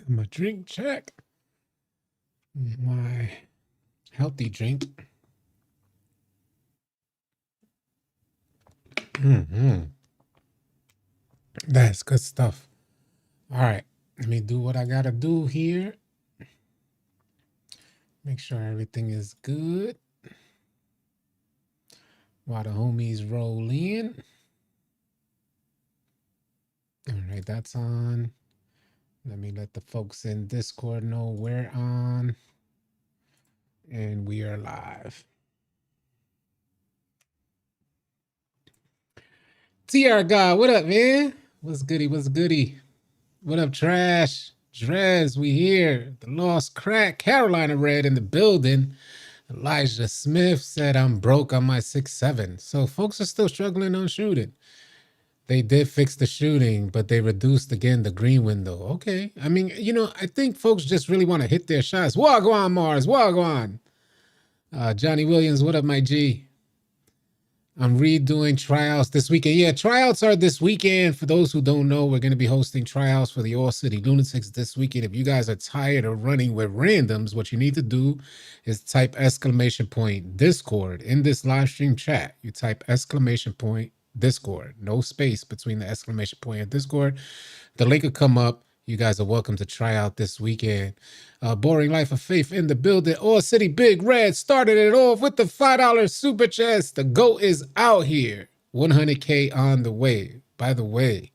My drink check. My healthy drink. That's good stuff. All right. Let me do what I got to do here. Make sure everything is good. While the homies roll in. All right, that's on. Let me let the folks in Discord know we're on. And we are live. TR God, what up, man? What's goody? What's goody? What up, Trash? Drez, we here. The Lost Crack. Carolina Red in the building. Elijah Smith said, I'm broke on my 6.7. So folks are still struggling on shooting. They did fix the shooting, but they reduced again the green window. Okay. I mean, you know, I think folks just really want to hit their shots. Wagwan, Mars. Wagwan. Johnny Williams, what up, my G? I'm redoing tryouts this weekend. Yeah, tryouts are this weekend. For those who don't know, we're going to be hosting tryouts for the All City Lunatics this weekend. If you guys are tired of running with randoms, what you need to do is type !Discord in this live stream chat. You type !Discord, no space between the exclamation point and Discord. The link will come up. You guys are welcome to try out this weekend. Boring Life of Faith in the building. All City Big Red started it off with the $5 super chest. The GOAT is out here. 100K on the way. By the way,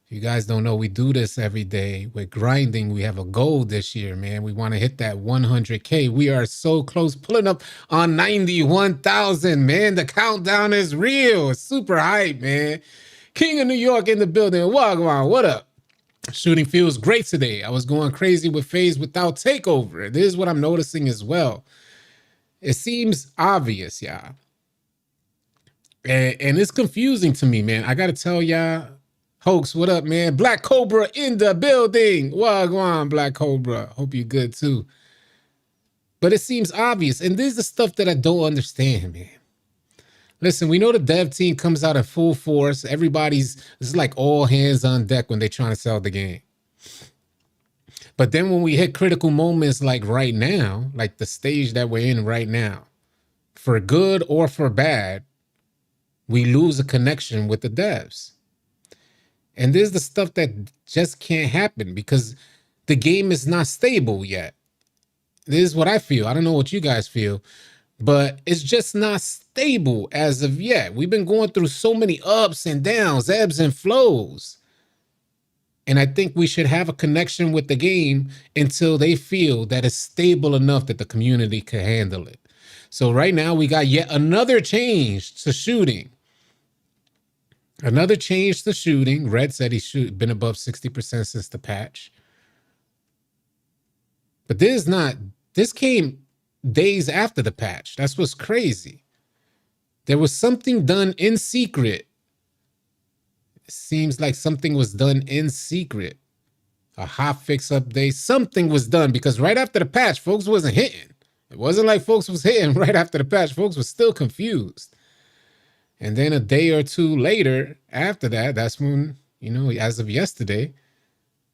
if you guys don't know, we do this every day. We're grinding. We have a goal this year, man. We want to hit that 100K. We are so close, pulling up on 91,000, man. The countdown is real. It's super hype, man. King of New York in the building. Wagwan, what up? Shooting feels great today. I was going crazy with phase without takeover. This is what I'm noticing as well. It seems obvious, y'all. And it's confusing to me, man. I got to tell y'all, Hoax, what up, man? Black Cobra in the building. Wagwan, Black Cobra. Hope you're good, too. But it seems obvious. And this is the stuff that I don't understand, man. Listen, we know the dev team comes out in full force. It's like all hands on deck when they're trying to sell the game. But then when we hit critical moments like right now, like the stage that we're in right now, for good or for bad, we lose a connection with the devs. And this is the stuff that just can't happen because the game is not stable yet. This is what I feel. I don't know what you guys feel. But it's just not stable as of yet. We've been going through so many ups and downs, ebbs and flows. And I think we should have a connection with the game until they feel that it's stable enough that the community can handle it. So right now we got yet another change to shooting. Another change to shooting. Red said he's been above 60% since the patch. But this came days after the patch. That's what's crazy. There was something done in secret. It seems like something was done in secret. A hotfix update. Something was done because right after the patch, folks wasn't hitting. It wasn't like folks was hitting right after the patch. Folks was still confused. And then a day or two later, after that, that's when, you know, as of yesterday,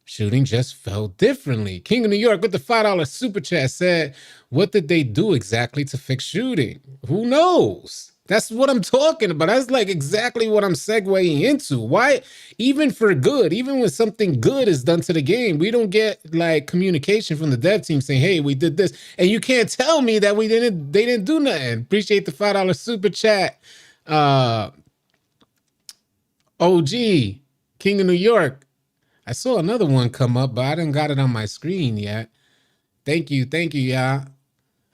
shooting just felt differently. King of New York with the $5 super chat said, what did they do exactly to fix shooting? Who knows? That's what I'm talking about. That's like exactly what I'm segueing into. Why, even for good, even when something good is done to the game, we don't get like communication from the dev team saying, hey, we did this. And you can't tell me that they didn't do nothing. Appreciate the $5 super chat. OG, King of New York. I saw another one come up, but I didn't got it on my screen yet. Thank you, y'all.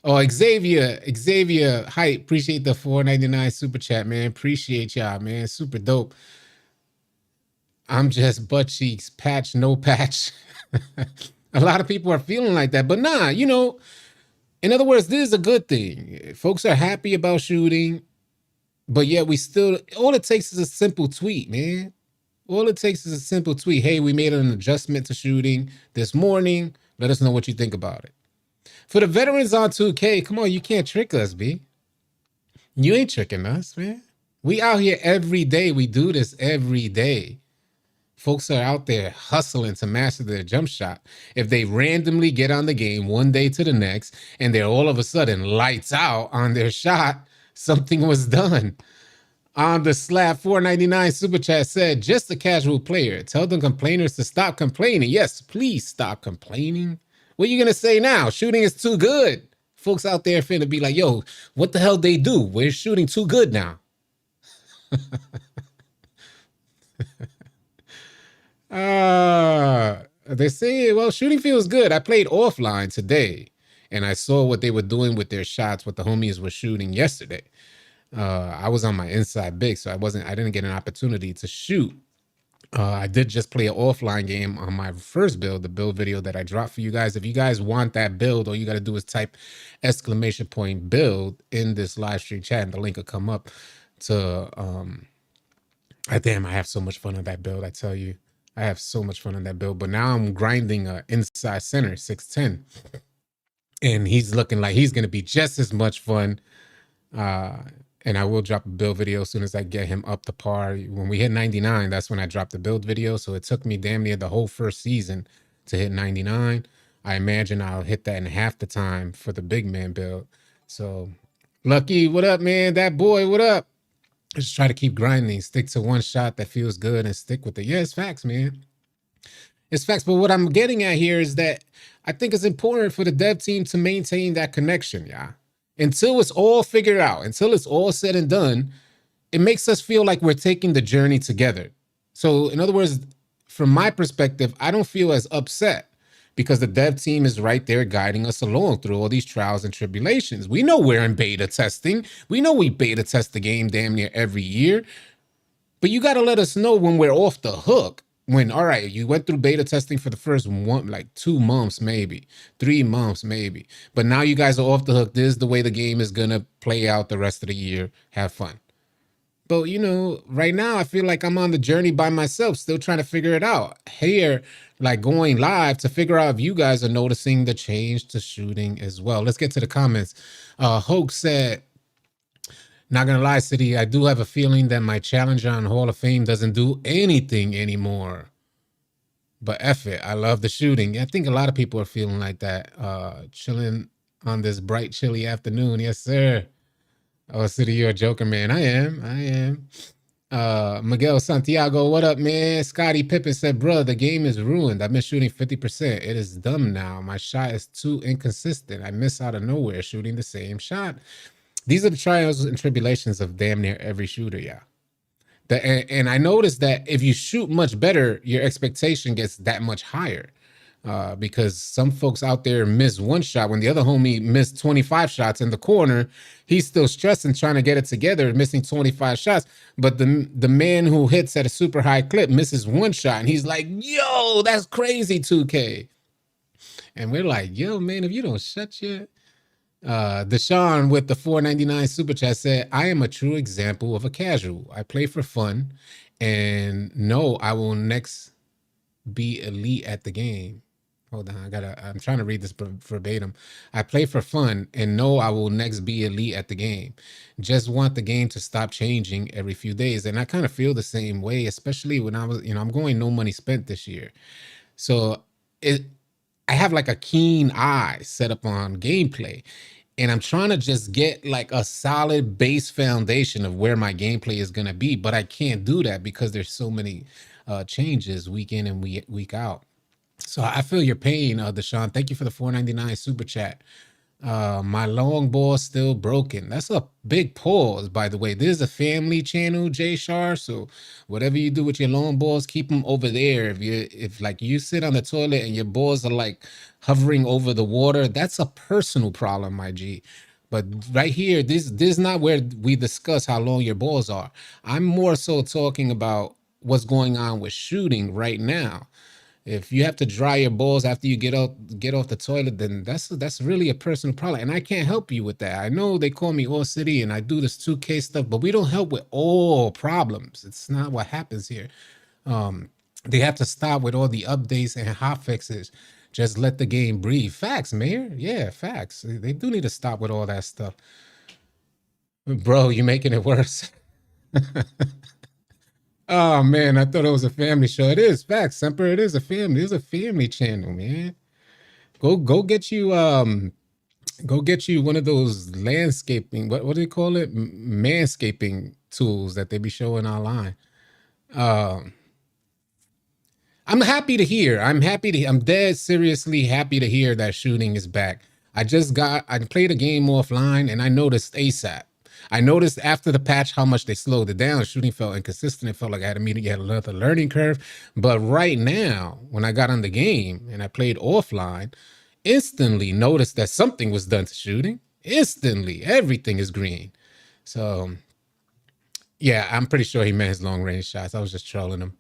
Oh, Xavier Height, appreciate the $4.99 super chat, man. Appreciate y'all, man. Super dope. I'm just butt cheeks, patch, no patch. A lot of people are feeling like that, but nah, you know, in other words, this is a good thing. Folks are happy about shooting, but yet all it takes is a simple tweet, man. All it takes is a simple tweet. Hey, we made an adjustment to shooting this morning. Let us know what you think about it. For the veterans on 2K, come on, you can't trick us, B. You ain't tricking us, man. We out here every day. We do this every day. Folks are out there hustling to master their jump shot. If they randomly get on the game one day to the next and they're all of a sudden lights out on their shot, something was done. On the slab 499 super chat said, just a casual player. Tell the complainers to stop complaining. Yes, please stop complaining. What are you going to say now? Shooting is too good. Folks out there finna be like, yo, what the hell they do? We're shooting too good now. They say, well, shooting feels good. I played offline today and I saw what they were doing with their shots, what the homies were shooting yesterday. I was on my inside big, so I didn't get an opportunity to shoot. I did just play an offline game on my first build, the build video that I dropped for you guys. If you guys want that build, all you got to do is type !build in this live stream chat and the link will come up to, damn, I have so much fun on that build. I tell you, I have so much fun on that build, but now I'm grinding inside center 610 and he's looking like he's going to be just as much fun. And I will drop a build video as soon as I get him up to par. When we hit 99, that's when I dropped the build video. So it took me damn near the whole first season to hit 99. I imagine I'll hit that in half the time for the big man build. So Lucky, what up, man? That boy, what up? Just try to keep grinding, stick to one shot that feels good and stick with it. Yeah, it's facts, man. It's facts. But what I'm getting at here is that I think it's important for the dev team to maintain that connection, yeah. Until it's all figured out, until it's all said and done, it makes us feel like we're taking the journey together. So in other words, from my perspective, I don't feel as upset because the dev team is right there guiding us along through all these trials and tribulations. We know we're in beta testing. We know we beta test the game damn near every year. But you got to let us know when we're off the hook. When, all right, you went through beta testing for the first 2 months, maybe 3 months, maybe. But now you guys are off the hook. This is the way the game is going to play out the rest of the year. Have fun. But, you know, right now I feel like I'm on the journey by myself, still trying to figure it out. Here, like going live to figure out if you guys are noticing the change to shooting as well. Let's get to the comments. Hoke said, not gonna lie, City, I do have a feeling that my challenger on Hall of Fame doesn't do anything anymore. But F it, I love the shooting. I think a lot of people are feeling like that. Chilling on this bright, chilly afternoon. Yes, sir. Oh, City, you're a joker, man. I am. Miguel Santiago, what up, man? Scotty Pippen said, bro, the game is ruined. I've been shooting 50%. It is dumb now. My shot is too inconsistent. I miss out of nowhere shooting the same shot. These are the trials and tribulations of damn near every shooter, yeah. And I noticed that if you shoot much better, your expectation gets that much higher. Because some folks out there miss one shot when the other homie missed 25 shots in the corner. He's still stressing, trying to get it together, missing 25 shots. But the man who hits at a super high clip misses one shot, and he's like, yo, that's crazy, 2K. And we're like, yo, man, if you don't shut your... Deshaun with the 499 super chat said, I am a true example of a casual. I play for fun and know I will next be elite at the game. Hold on, I'm trying to read this verbatim. I play for fun and know I will next be elite at the game. Just want the game to stop changing every few days. And I kind of feel the same way, especially when I was, I'm going no money spent this year. So I have like a keen eye set up on gameplay, and I'm trying to just get like a solid base foundation of where my gameplay is going to be, but I can't do that because there's so many changes week in and week out. So I feel your pain, Deshaun. Thank you for the 499 super chat. My long ball still broken. That's a big pause, by the way. This is a family channel, Jay Shar. So whatever you do with your long balls, keep them over there. If like you sit on the toilet and your balls are like hovering over the water, that's a personal problem, my G. But right here, this is not where we discuss how long your balls are. I'm more so talking about what's going on with shooting right now. If you have to dry your balls after you get off the toilet, then that's really a personal problem, and I can't help you with that. I know they call me All City, and I do this 2K stuff, but we don't help with all problems. It's not what happens here. They have to stop with all the updates and hotfixes. Just let the game breathe. Facts, Mayor. Yeah, facts. They do need to stop with all that stuff. Bro, you're making it worse. Oh man, I thought it was a family show. It is facts, Semper. It is a family. It's a family channel, man. Go get you go get you one of those landscaping. What do they call it? Manscaping tools that they be showing online. Um, I'm happy to hear. I'm dead seriously happy to hear that shooting is back. I played a game offline and I noticed ASAP. I noticed after the patch how much they slowed it down. Shooting felt inconsistent. It felt like I had immediately had another learning curve. But right now, when I got on the game and I played offline, instantly noticed that something was done to shooting. Instantly, everything is green. So yeah, I'm pretty sure he meant his long range shots. I was just trolling him.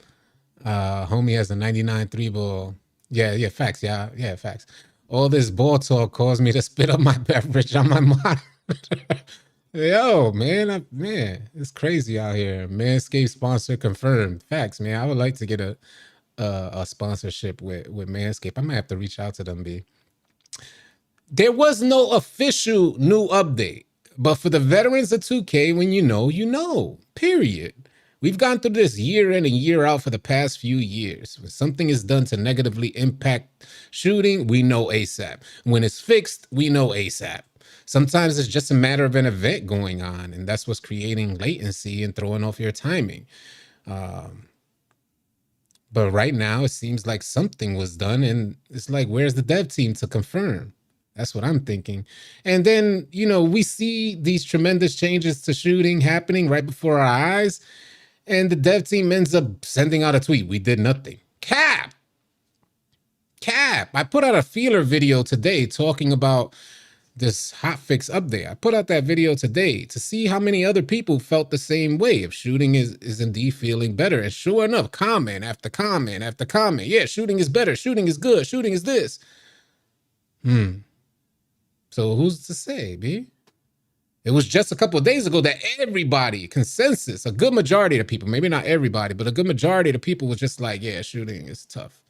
Homie has a 99 3 ball. Yeah, facts. Yeah, facts. All this ball talk caused me to spit up my beverage on my monitor. Yo, man, it's crazy out here. Manscaped sponsor confirmed. Facts, man. I would like to get a sponsorship with Manscaped. I might have to reach out to them, B. There was no official new update, but for the veterans of 2K, when you know, you know. Period. We've gone through this year in and year out for the past few years. When something is done to negatively impact shooting, we know ASAP. When it's fixed, we know ASAP. Sometimes it's just a matter of an event going on, and that's what's creating latency and throwing off your timing. But right now, it seems like something was done, and it's like, where's the dev team to confirm? That's what I'm thinking. And then, we see these tremendous changes to shooting happening right before our eyes, and the dev team ends up sending out a tweet. We did nothing. Cap. I put out a feeler video today talking about this hotfix update. I put out that video today to see how many other people felt the same way, if shooting is indeed feeling better. And sure enough, comment after comment after comment. Yeah, shooting is better. Shooting is good. Shooting is this. So who's to say, B? It was just a couple of days ago that everybody, consensus, a good majority of the people, maybe not everybody, but a good majority of the people was just like, yeah, shooting is tough.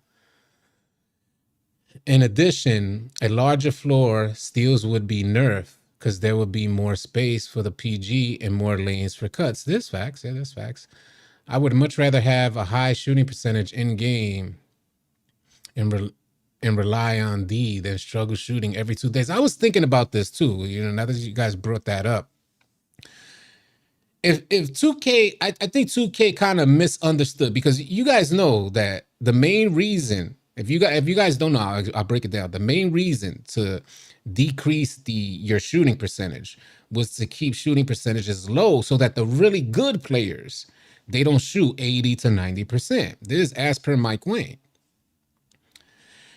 In addition, a larger floor steals would be nerfed because there would be more space for the PG and more lanes for cuts. There's facts. Yeah, there's facts. I would much rather have a high shooting percentage in game and rely on D than struggle shooting every 2 days. I was thinking about this too. Now that you guys brought that up. If 2K, I think 2K kind of misunderstood, because you guys know that the main reason, if you guys don't know, I'll break it down. The main reason to decrease your shooting percentage was to keep shooting percentages low so that the really good players, they don't shoot 80 to 90%. This is as per Mike Wayne.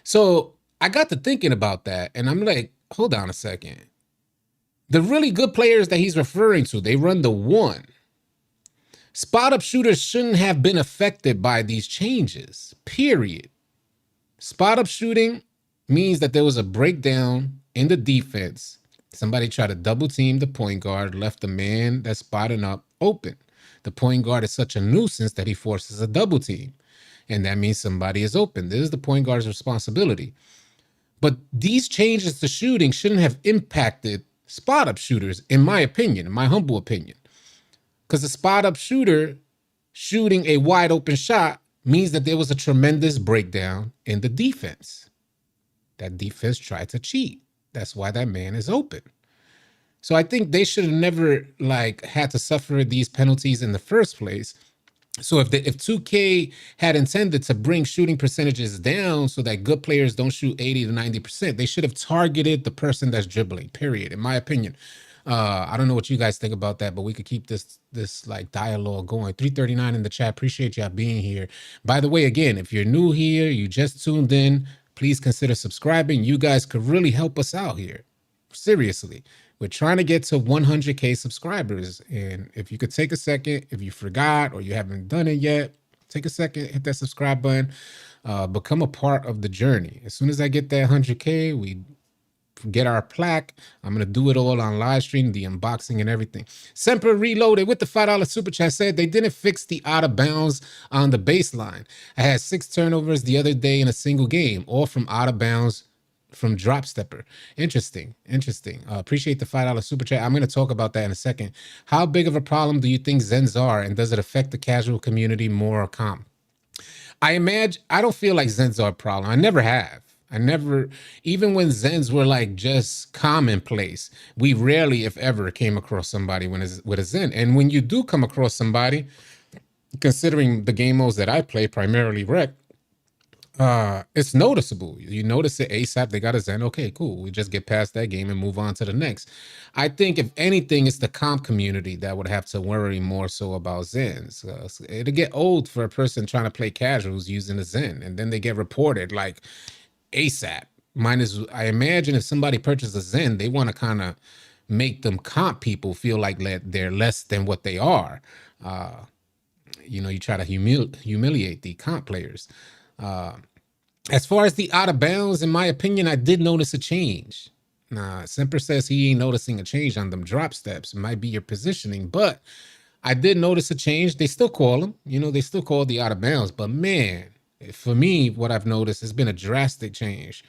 So I got to thinking about that, and I'm like, hold on a second. The really good players that he's referring to, they run the one. Spot-up shooters shouldn't have been affected by these changes, period. Spot-up shooting means that there was a breakdown in the defense. Somebody tried to double team the point guard, left the man that's spotting up open. The point guard is such a nuisance that he forces a double team, and that means somebody is open. This is the point guard's responsibility. But these changes to shooting shouldn't have impacted spot-up shooters, in my opinion, in my humble opinion. Because a spot-up shooter shooting a wide open shot means that there was a tremendous breakdown in the defense. That defense tried to cheat. That's why that man is open. So I think they should have never had to suffer these penalties in the first place. So if 2K had intended to bring shooting percentages down so that good players don't shoot 80 to 90%, they should have targeted the person that's dribbling, period, in my opinion. I don't know what you guys think about that, but we could keep this dialogue going. 339 in the chat. Appreciate y'all being here. By the way, again, if you're new here, you just tuned in, please consider subscribing. You guys could really help us out here. Seriously. We're trying to get to 100K subscribers. And if you could take a second, if you forgot or you haven't done it yet, take a second, hit that subscribe button, become a part of the journey. As soon as I get that 100K, we get our plaque. I'm going to do it all on live stream, the unboxing and everything. Semper Reloaded with the $5 super chat said they didn't fix the out of bounds on the baseline. I had 6 turnovers the other day in a single game, all from out of bounds from Drop Stepper. Interesting, interesting. Appreciate the $5 super chat. I'm going to talk about that in a second. How big of a problem do you think Zens are, and does it affect the casual community more or comp? I imagine I don't feel like Zens are a problem. I never have. I never, even when Zens were like just commonplace, we rarely, if ever, came across somebody with a Zen. And when you do come across somebody, considering the game modes that I play, primarily Rec, it's noticeable. You notice it ASAP. They got a Zen. Okay, cool. We just get past that game and move on to the next. I think if anything, it's the comp community that would have to worry more so about Zens. It'll get old for a person trying to play casuals using a Zen, and then they get reported like ASAP. I imagine if somebody purchases a Zen, they want to kind of make them comp people feel like they're less than what they are. You try to humiliate the comp players. As far as the out of bounds, in my opinion, I did notice a change. Semper says he ain't noticing a change on them drop steps. It might be your positioning, but I did notice a change. They still call them, they still call the out of bounds. But man, for me, what I've noticed has been a drastic change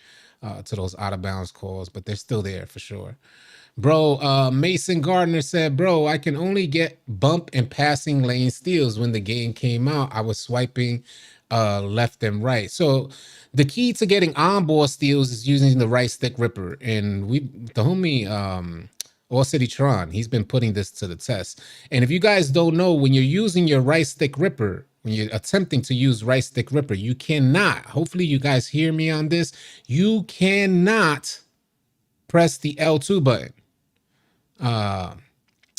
to those out of bounds calls, but they're still there for sure. Bro, Mason Gardner said, bro, I can only get bump and passing lane steals. When the game came out, I was swiping left and right. So the key to getting onboard steals is using the right stick ripper. And the homie All City Tron, he's been putting this to the test. And if you guys don't know, when you're using your right stick ripper, when you're attempting to use right stick ripper, you cannot, hopefully you guys hear me on this, you cannot press the L2 button.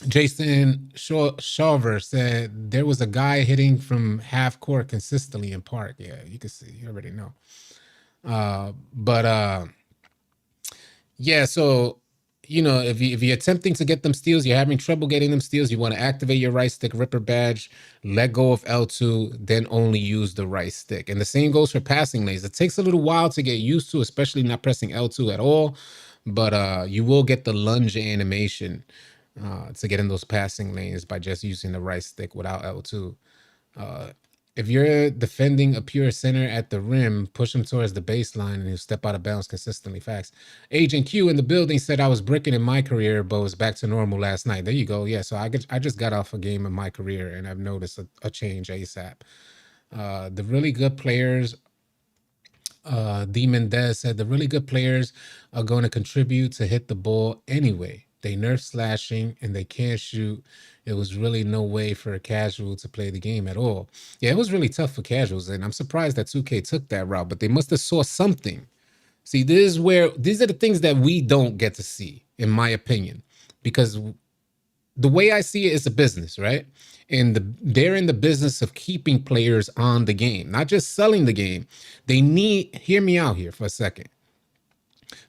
Jason Shawver said there was a guy hitting from half court consistently in park. Yeah, you can see, you already know. Yeah, so if you're attempting to get them steals, you're having trouble getting them steals, you want to activate your right stick ripper badge, let go of L2, then only use the right stick. And the same goes for passing lanes. It takes a little while to get used to, especially not pressing L2 at all, but you will get the lunge animation to get in those passing lanes by just using the right stick without L2. If you're defending a pure center at the rim, push him towards the baseline and he'll step out of bounds consistently. Facts. Agent Q in the building said I was bricking in my career, but was back to normal last night. There you go. Yeah, so I just got off a game in my career and I've noticed a change ASAP. The really good players, Demon Dez said, the really good players are going to contribute to hit the ball anyway. They nerf slashing and they can't shoot. It was really no way for a casual to play the game at all. Yeah, it was really tough for casuals, and I'm surprised that 2K took that route, but they must have saw something. See, these are the things that we don't get to see, in my opinion, because the way I see it is a business, right? And they're in the business of keeping players on the game, not just selling the game. Hear me out here for a second.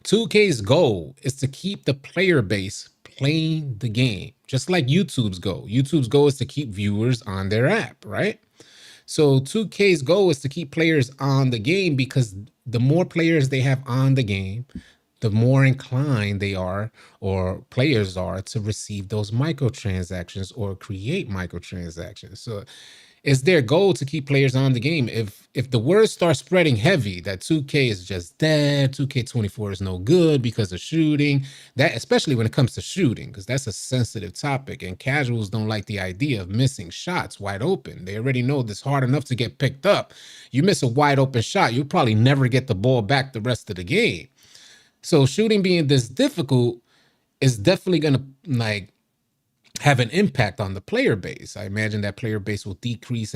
2K's goal is to keep the player base playing the game, just like YouTube's goal. YouTube's goal is to keep viewers on their app, right? So 2K's goal is to keep players on the game, because the more players they have on the game, the more inclined they are, or players are, to receive those microtransactions or create microtransactions. So it's their goal to keep players on the game. If the word starts spreading heavy that 2K is just dead, 2K24 is no good because of shooting, that especially when it comes to shooting, because that's a sensitive topic, and casuals don't like the idea of missing shots wide open. They already know this hard enough to get picked up. You miss a wide open shot, you'll probably never get the ball back the rest of the game. So shooting being this difficult is definitely going to have an impact on the player base. I imagine that player base will decrease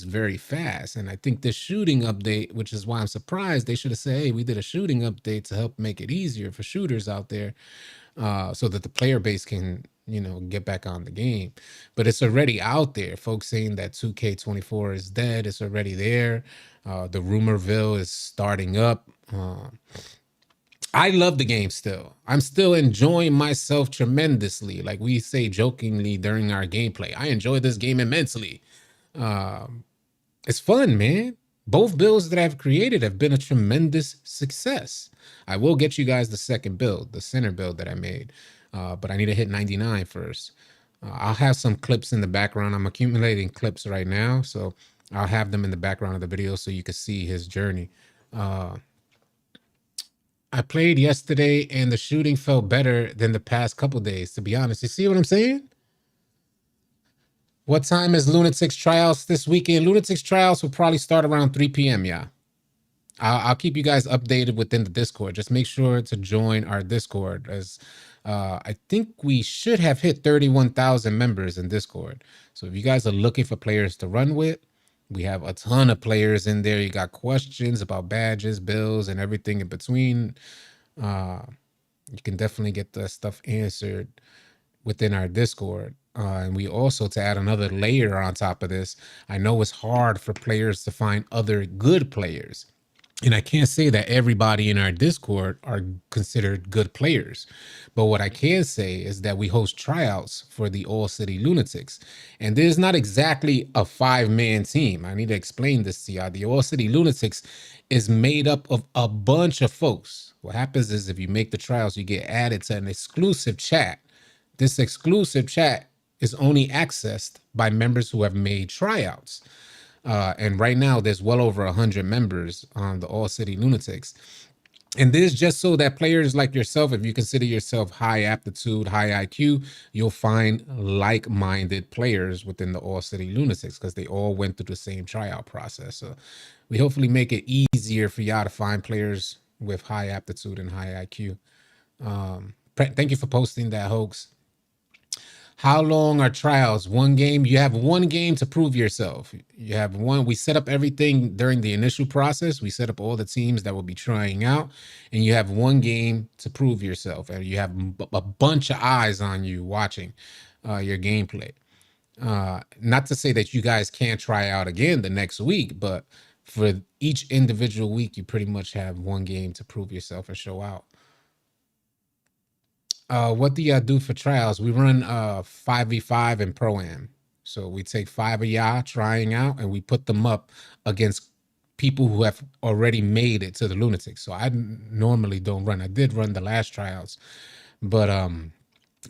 very fast. And I think this shooting update, which is why I'm surprised, they should have said, hey, we did a shooting update to help make it easier for shooters out there, so that the player base can, get back on the game. But it's already out there. Folks saying that 2K24 is dead. It's already there. The rumorville is starting up. I love the game still. I'm still enjoying myself tremendously. Like we say jokingly during our gameplay, I enjoy this game immensely. It's fun, man. Both builds that I've created have been a tremendous success. I will get you guys the second build, the center build that I made, but I need to hit 99 first. I'll have some clips in the background. I'm accumulating clips right now, so I'll have them in the background of the video so you can see his journey. I played yesterday and the shooting felt better than the past couple days, to be honest. You see what I'm saying? What time is Lunatics tryouts this weekend? Lunatics tryouts will probably start around 3 p.m. Yeah. I'll keep you guys updated within the Discord. Just make sure to join our Discord, as I think we should have hit 31,000 members in Discord. So if you guys are looking for players to run with, we have a ton of players in there. You got questions about badges, bills, and everything in between. You can definitely get the stuff answered within our Discord. And we also, to add another layer on top of this, I know it's hard for players to find other good players. And I can't say that everybody in our Discord are considered good players. But what I can say is that we host tryouts for the All City Lunatics. And there's not exactly a 5-man team. I need to explain this to y'all. The All City Lunatics is made up of a bunch of folks. What happens is if you make the trials, you get added to an exclusive chat. This exclusive chat is only accessed by members who have made tryouts. And right now, there's well over 100 members on the All City Lunatics. And this just so that players like yourself, if you consider yourself high aptitude, high IQ, you'll find like-minded players within the All City Lunatics because they all went through the same tryout process. So we hopefully make it easier for y'all to find players with high aptitude and high IQ. Thank you for posting that, Hoax. How long are trials? One game? You have one game to prove yourself. You have one. We set up everything during the initial process. We set up all the teams that will be trying out, and you have one game to prove yourself. And you have a bunch of eyes on you watching your gameplay. Not to say that you guys can't try out again the next week, but for each individual week, you pretty much have one game to prove yourself and show out. What do y'all do for trials? We run 5v5 and Pro-Am. So we take 5 of y'all trying out and we put them up against people who have already made it to the Lunatics. So I normally don't run. I did run the last tryouts, but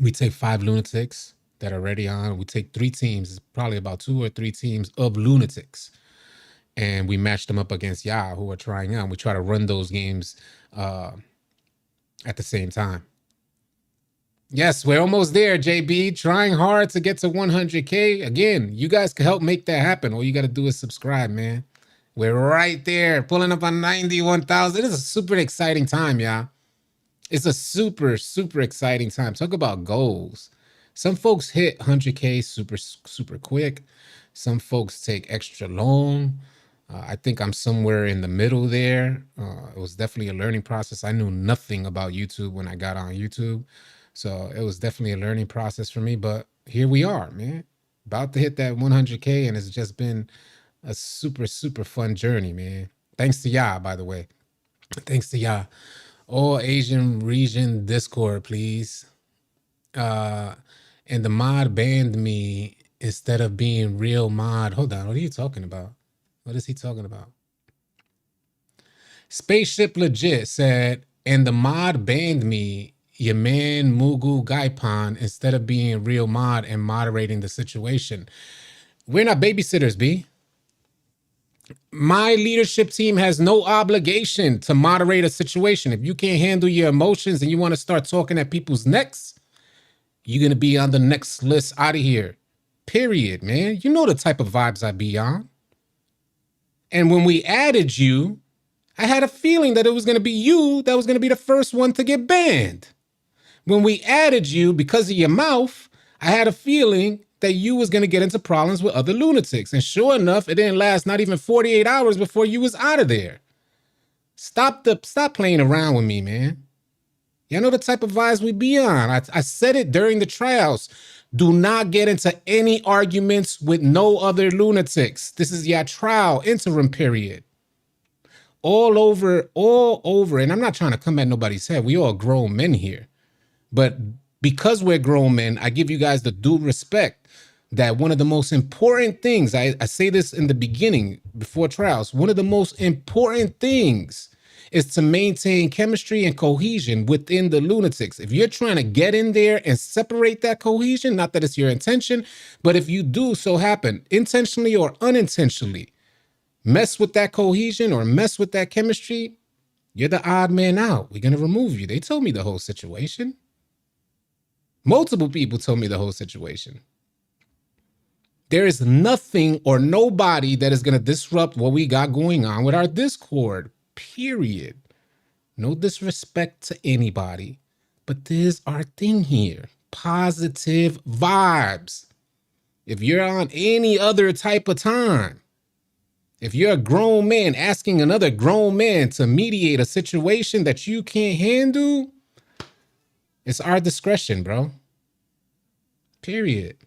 we take 5 Lunatics that are already on. We take 3 teams, probably about 2 or 3 teams of Lunatics, and we match them up against y'all who are trying out. And we try to run those games at the same time. Yes, we're almost there, JB. Trying hard to get to 100K. Again, you guys can help make that happen. All you got to do is subscribe, man. We're right there, pulling up on 91,000. It is a super exciting time, y'all. It's a super, super exciting time. Talk about goals. Some folks hit 100K super, super quick. Some folks take extra long. I think I'm somewhere in the middle there. It was definitely a learning process. I knew nothing about YouTube when I got on YouTube. So it was definitely a learning process for me, but here we are, man. About to hit that 100K, and it's just been a super, super fun journey, man. Thanks to y'all, by the way. Thanks to y'all. All Asian region Discord, please. And the mod banned me instead of being real mod. Hold on, what are you talking about? What is he talking about? Spaceship Legit said, and the mod banned me, your man Mugu Gaipan, instead of being real mod and moderating the situation. We're not babysitters, B. My leadership team has no obligation to moderate a situation. If you can't handle your emotions and you want to start talking at people's necks, you're going to be on the next list out of here. Period, man. You know the type of vibes I be on. And when we added you, I had a feeling that it was going to be you that was going to be the first one to get banned. When we added you, because of your mouth, I had a feeling that you was going to get into problems with other Lunatics. And sure enough, it didn't last not even 48 hours before you was out of there. Stop playing around with me, man. Y'all know the type of vibes we be on. I said it during the tryouts. Do not get into any arguments with no other Lunatics. This is your trial interim period. All over. And I'm not trying to come at nobody's head. We all grown men here. But because we're grown men, I give you guys the due respect that one of the most important things, I say this in the beginning, before trials, one of the most important things is to maintain chemistry and cohesion within the Lunatics. If you're trying to get in there and separate that cohesion, not that it's your intention, but if you do so happen, intentionally or unintentionally, mess with that cohesion or mess with that chemistry, You're the odd man out. We're going to remove you. They told me the whole situation. Multiple people told me the whole situation. There is nothing or nobody that is going to disrupt what we got going on with our Discord, period. No disrespect to anybody, but this is our thing here. Positive vibes. If you're on any other type of time, if you're a grown man asking another grown man to mediate a situation that you can't handle, it's our discretion, bro. Period.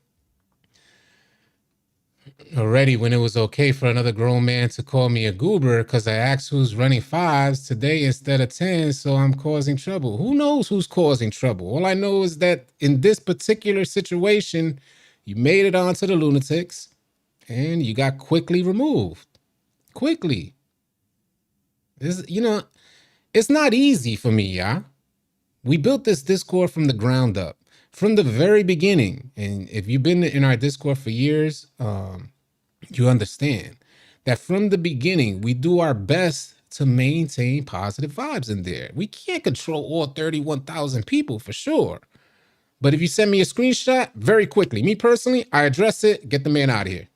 Already when it was okay for another grown man to call me a goober because I asked who's running fives today instead of 10, so I'm causing trouble. Who knows who's causing trouble? All I know is that in this particular situation, you made it onto the Lunatics and you got quickly removed. Quickly. It's not easy for me, y'all. We built this Discord from the ground up, from the very beginning. And if you've been in our Discord for years, you understand that from the beginning, we do our best to maintain positive vibes in there. We can't control all 31,000 people for sure. But if you send me a screenshot, very quickly, me personally, I address it, get the man out of here.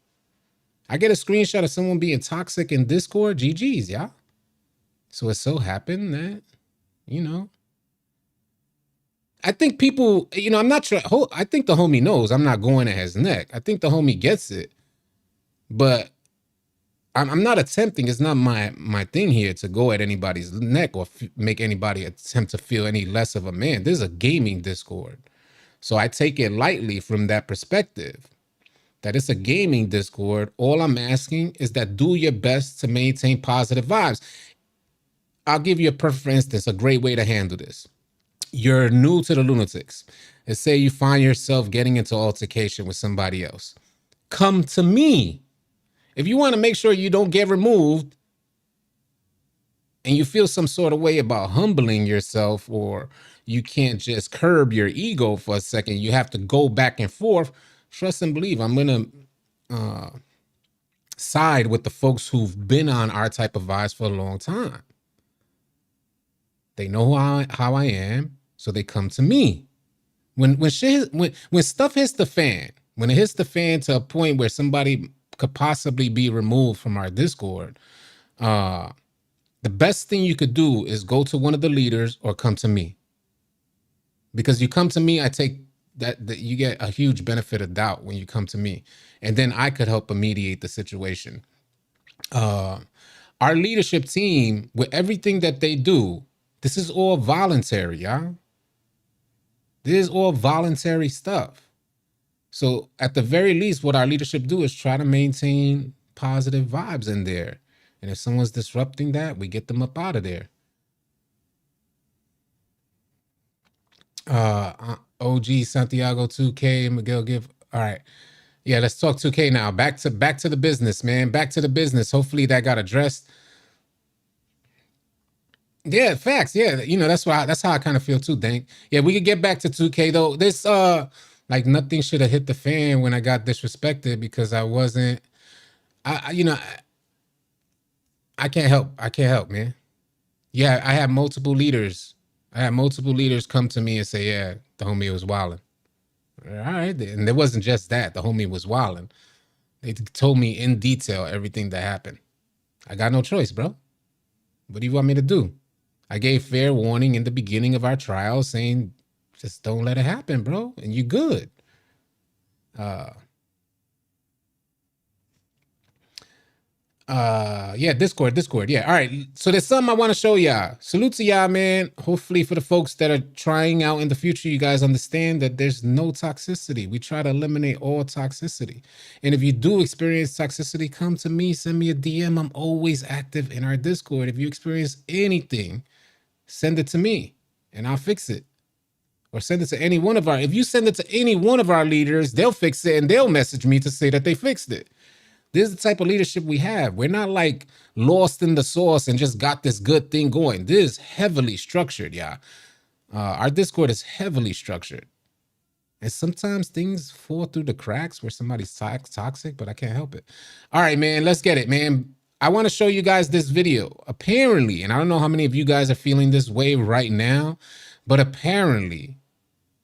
I get a screenshot of someone being toxic in Discord, GG's, yeah. So it so happened that, I think people, I'm not sure. I think the homie knows I'm not going at his neck. I think the homie gets it. But I'm not attempting. It's not my thing here to go at anybody's neck or make anybody attempt to feel any less of a man. This is a gaming Discord. So I take it lightly from that perspective. That it's a gaming Discord. All I'm asking is that do your best to maintain positive vibes. I'll give you a perfect instance, a great way to handle this. You're new to the Lunatics. Let's say you find yourself getting into altercation with somebody else. Come to me. If you want to make sure you don't get removed and you feel some sort of way about humbling yourself, or you can't just curb your ego for a second, you have to go back and forth, trust and believe I'm going to side with the folks who've been on our type of vibes for a long time. They know how I am, so they come to me. When stuff hits the fan, when it hits the fan to a point where somebody could possibly be removed from our Discord, the best thing you could do is go to one of the leaders or come to me. Because you come to me, I take that you get a huge benefit of doubt when you come to me. And then I could help mediate the situation. Our leadership team, with everything that they do, this is all voluntary, y'all. This is all voluntary stuff. So at the very least, what our leadership do is try to maintain positive vibes in there. And if someone's disrupting that, we get them up out of there. OG Santiago 2K, Miguel give. All right. Yeah, let's talk 2K now. Back to the business, man. Back to the business. Hopefully that got addressed. Yeah, facts. Yeah, that's how I kind of feel too, Dank. Yeah, we could get back to 2K though. This like nothing should have hit the fan when I got disrespected because I wasn't. I can't help, man. Yeah, I had multiple leaders. Come to me and say, yeah, the homie was wilding. All right, and it wasn't just that. The homie was wilding. They told me in detail everything that happened. I got no choice, bro. What do you want me to do? I gave fair warning in the beginning of our trial saying, just don't let it happen, bro, and you good. Yeah, Discord. Yeah. All right. So there's something I want to show y'all. Salute to y'all, man. Hopefully for the folks that are trying out in the future, you guys understand that there's no toxicity. We try to eliminate all toxicity. And if you do experience toxicity, come to me, send me a DM. I'm always active in our Discord. If you experience anything, send it to me and I'll fix it. Or send it to any one of if you send it to any one of our leaders, they'll fix it and they'll message me to say that they fixed it. This is the type of leadership we have. We're not like lost in the sauce and just got this good thing going. This is heavily structured, yeah. Our Discord is heavily structured. And sometimes things fall through the cracks where somebody's toxic, but I can't help it. All right, man, let's get it, man. I want to show you guys this video, a apparently, and I don't know how many of you guys are feeling this way right now, but apparently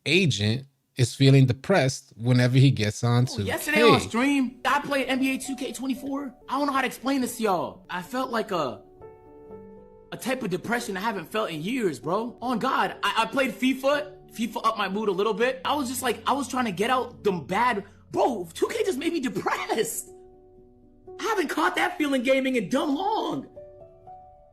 Agent is feeling depressed whenever he gets on 2K. Yesterday on stream, I played NBA 2K24. I don't know how to explain this to y'all. I felt like a type of depression I haven't felt in years, bro. On God, I played FIFA. FIFA upped my mood a little bit. I was just like, I was trying to get out them bad, bro, 2K just made me depressed. I haven't caught that feeling gaming in dumb long.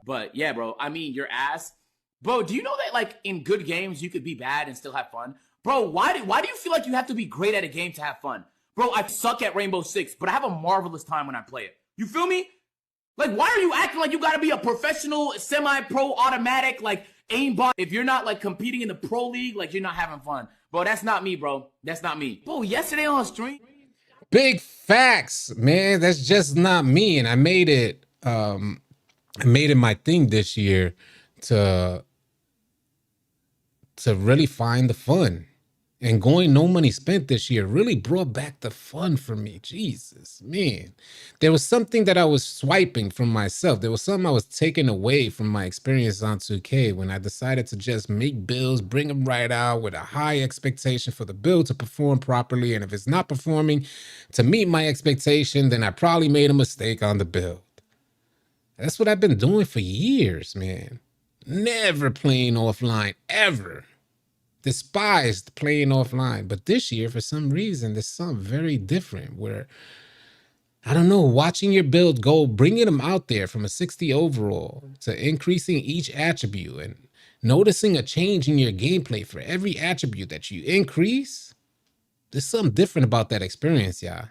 But yeah, bro, I mean, your ass. Bro, do you know that like in good games, you could be bad and still have fun? Bro, why do you feel like you have to be great at a game to have fun? Bro, I suck at Rainbow Six, but I have a marvelous time when I play it. You feel me? Like, why are you acting like you gotta be a professional, semi-pro, automatic, like, aimbot? If you're not, like, competing in the pro league, like, you're not having fun. Bro, that's not me, bro. That's not me. Bro, yesterday on stream... Big facts, man. That's just not me. And I made it my thing this year to really find the fun. And going no money spent this year really brought back the fun for me. Jesus, man. There was something that I was swiping from myself. There was something I was taking away from my experience on 2K when I decided to just make builds, bring them right out with a high expectation for the build to perform properly. And if it's not performing to meet my expectation, then I probably made a mistake on the build. That's what I've been doing for years, man. Never playing offline, ever. Despised playing offline. But this year, for some reason, there's something very different where, I don't know, watching your build go, bringing them out there from a 60 overall to increasing each attribute and noticing a change in your gameplay for every attribute that you increase. There's something different about that experience, y'all.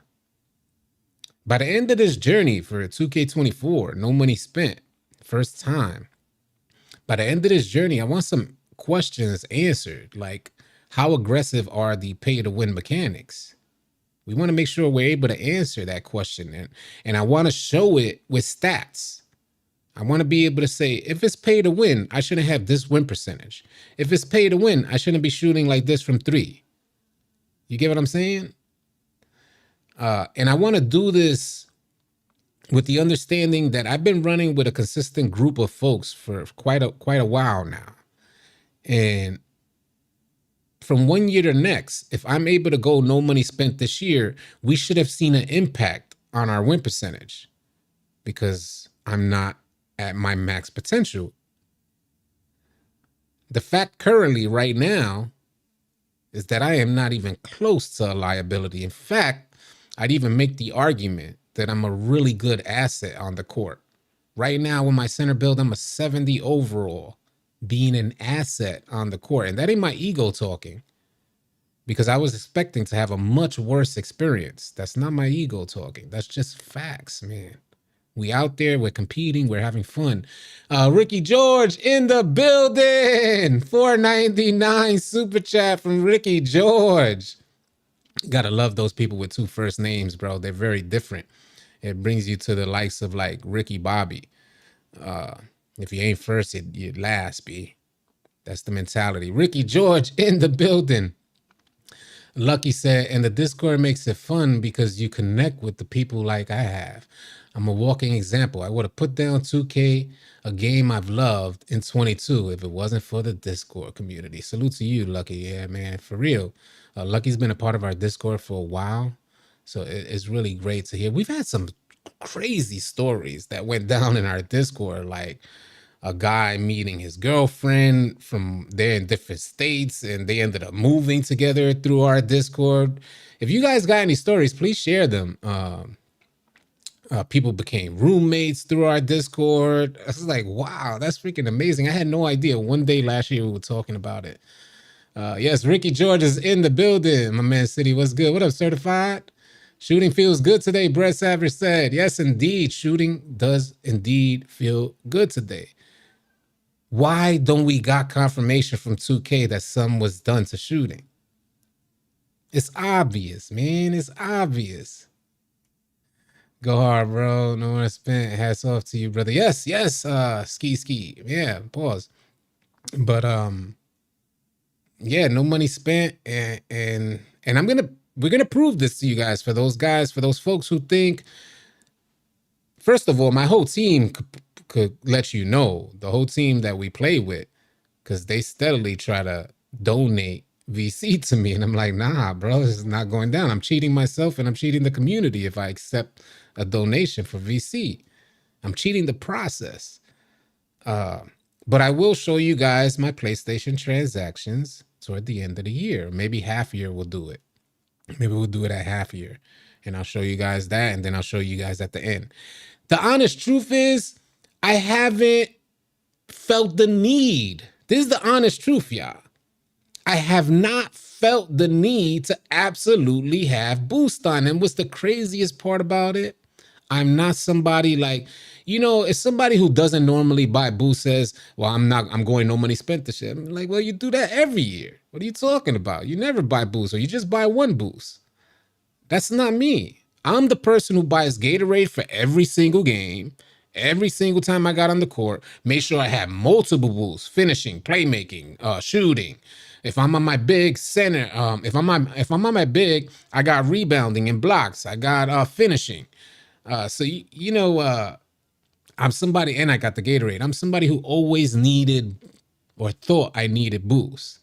By the end of this journey for 2K24, no money spent, first time. By the end of this journey, I want some questions answered, like how aggressive are the pay to win mechanics? We want to make sure we're able to answer that question, and I want to show it with stats. I want to be able to say, if it's pay to win, I shouldn't have this win percentage. If it's pay to win, I shouldn't be shooting like this from 3. You get what I'm saying? And I want to do this with the understanding that I've been running with a consistent group of folks for quite a while now. And from one year to next, if I'm able to go no money spent this year, we should have seen an impact on our win percentage because I'm not at my max potential. The fact currently right now is that I am not even close to a liability. In fact, I'd even make the argument that I'm a really good asset on the court. Right now with my center build, I'm a 70 overall. Being an asset on the court. And that ain't my ego talking, because I was expecting to have a much worse experience. That's not my ego talking. That's just facts, man. We out there, we're competing, we're having fun. Ricky George in the building. $4.99 super chat from Ricky George. Gotta love those people with 2 first names, bro. They're very different. It brings you to the likes of like Ricky Bobby. If you ain't first, you last, B. That's the mentality. Ricky George in the building. Lucky said, and the Discord makes it fun because you connect with the people like I have. I'm a walking example. I would have put down 2K, a game I've loved, in 22 if it wasn't for the Discord community. Salute to you, Lucky. Yeah, man, for real. Lucky's been a part of our Discord for a while, so it's really great to hear. We've had some crazy stories that went down in our Discord, like a guy meeting his girlfriend from there in different states, and they ended up moving together through our Discord. If you guys got any stories, please share them. People became roommates through our Discord. I was like, wow, that's freaking amazing. I had no idea. One day last year we were talking about it. Yes, Ricky George is in the building. My man City, what's good? What up, certified? Shooting feels good today, Brett Savage said. Yes, indeed. Shooting does indeed feel good today. Why don't we got confirmation from 2K that some was done to shooting? It's obvious, man. It's obvious. Go hard, bro. No one spent. Hats off to you, brother. Yes, yes. Ski. Yeah, pause. But yeah, no money spent, and we're gonna prove this to you guys. For those folks who think First of all, my whole team could let you know, the whole team that we play with, because they steadily try to donate VC to me. And I'm like, nah, bro, this is not going down. I'm cheating myself and I'm cheating the community if I accept a donation for VC. I'm cheating the process. But I will show you guys my PlayStation transactions toward the end of the year. Maybe half year we'll do it. Maybe we'll do it at half year. And I'll show you guys that. And then I'll show you guys at the end. The honest truth is, I haven't felt the need. This is the honest truth, y'all. I have not felt the need to absolutely have boost on. And what's the craziest part about it? I'm not somebody like, it's somebody who doesn't normally buy boost says, well, I'm going no money spent this shit. I'm like, well, you do that every year. What are you talking about? You never buy boost, or you just buy one boost. That's not me. I'm the person who buys Gatorade for every single game. Every single time I got on the court, make sure I have multiple boosts: finishing, playmaking, shooting. If I'm on my big center, if I'm on my big, I got rebounding and blocks. I got finishing. So I'm somebody, and I got the Gatorade. I'm somebody who always needed or thought I needed boosts.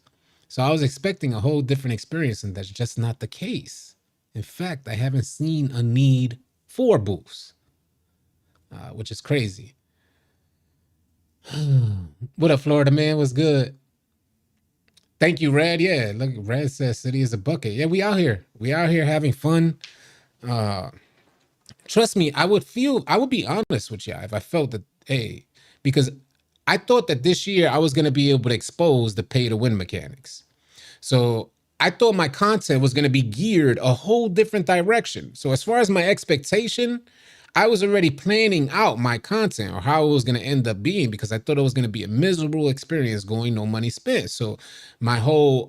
So I was expecting a whole different experience, and that's just not the case. In fact, I haven't seen a need for boosts, which is crazy. What up, Florida man? What's good? Thank you, Red. Yeah, look, Red says city is a bucket. Yeah, we out here. We out here having fun. Trust me, I would be honest with you if I felt that, hey, because I thought that this year I was going to be able to expose the pay to win mechanics. So I thought my content was going to be geared a whole different direction. So as far as my expectation, I was already planning out my content or how it was going to end up being, because I thought it was going to be a miserable experience going no money spent. So my whole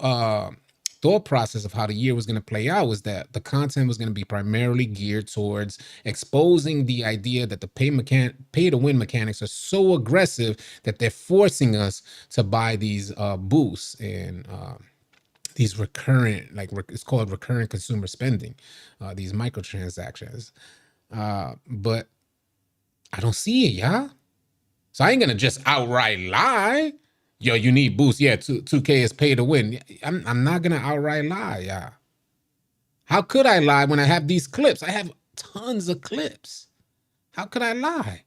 thought process of how the year was going to play out was that the content was going to be primarily geared towards exposing the idea that the pay to win mechanics are so aggressive that they're forcing us to buy these boosts and these recurrent, like it's called recurrent consumer spending, these microtransactions. But I don't see it, y'all. So I ain't gonna just outright lie. Yo, you need boost. Yeah, 2K is pay to win. I'm not gonna outright lie, y'all. How could I lie when I have these clips? I have tons of clips. How could I lie?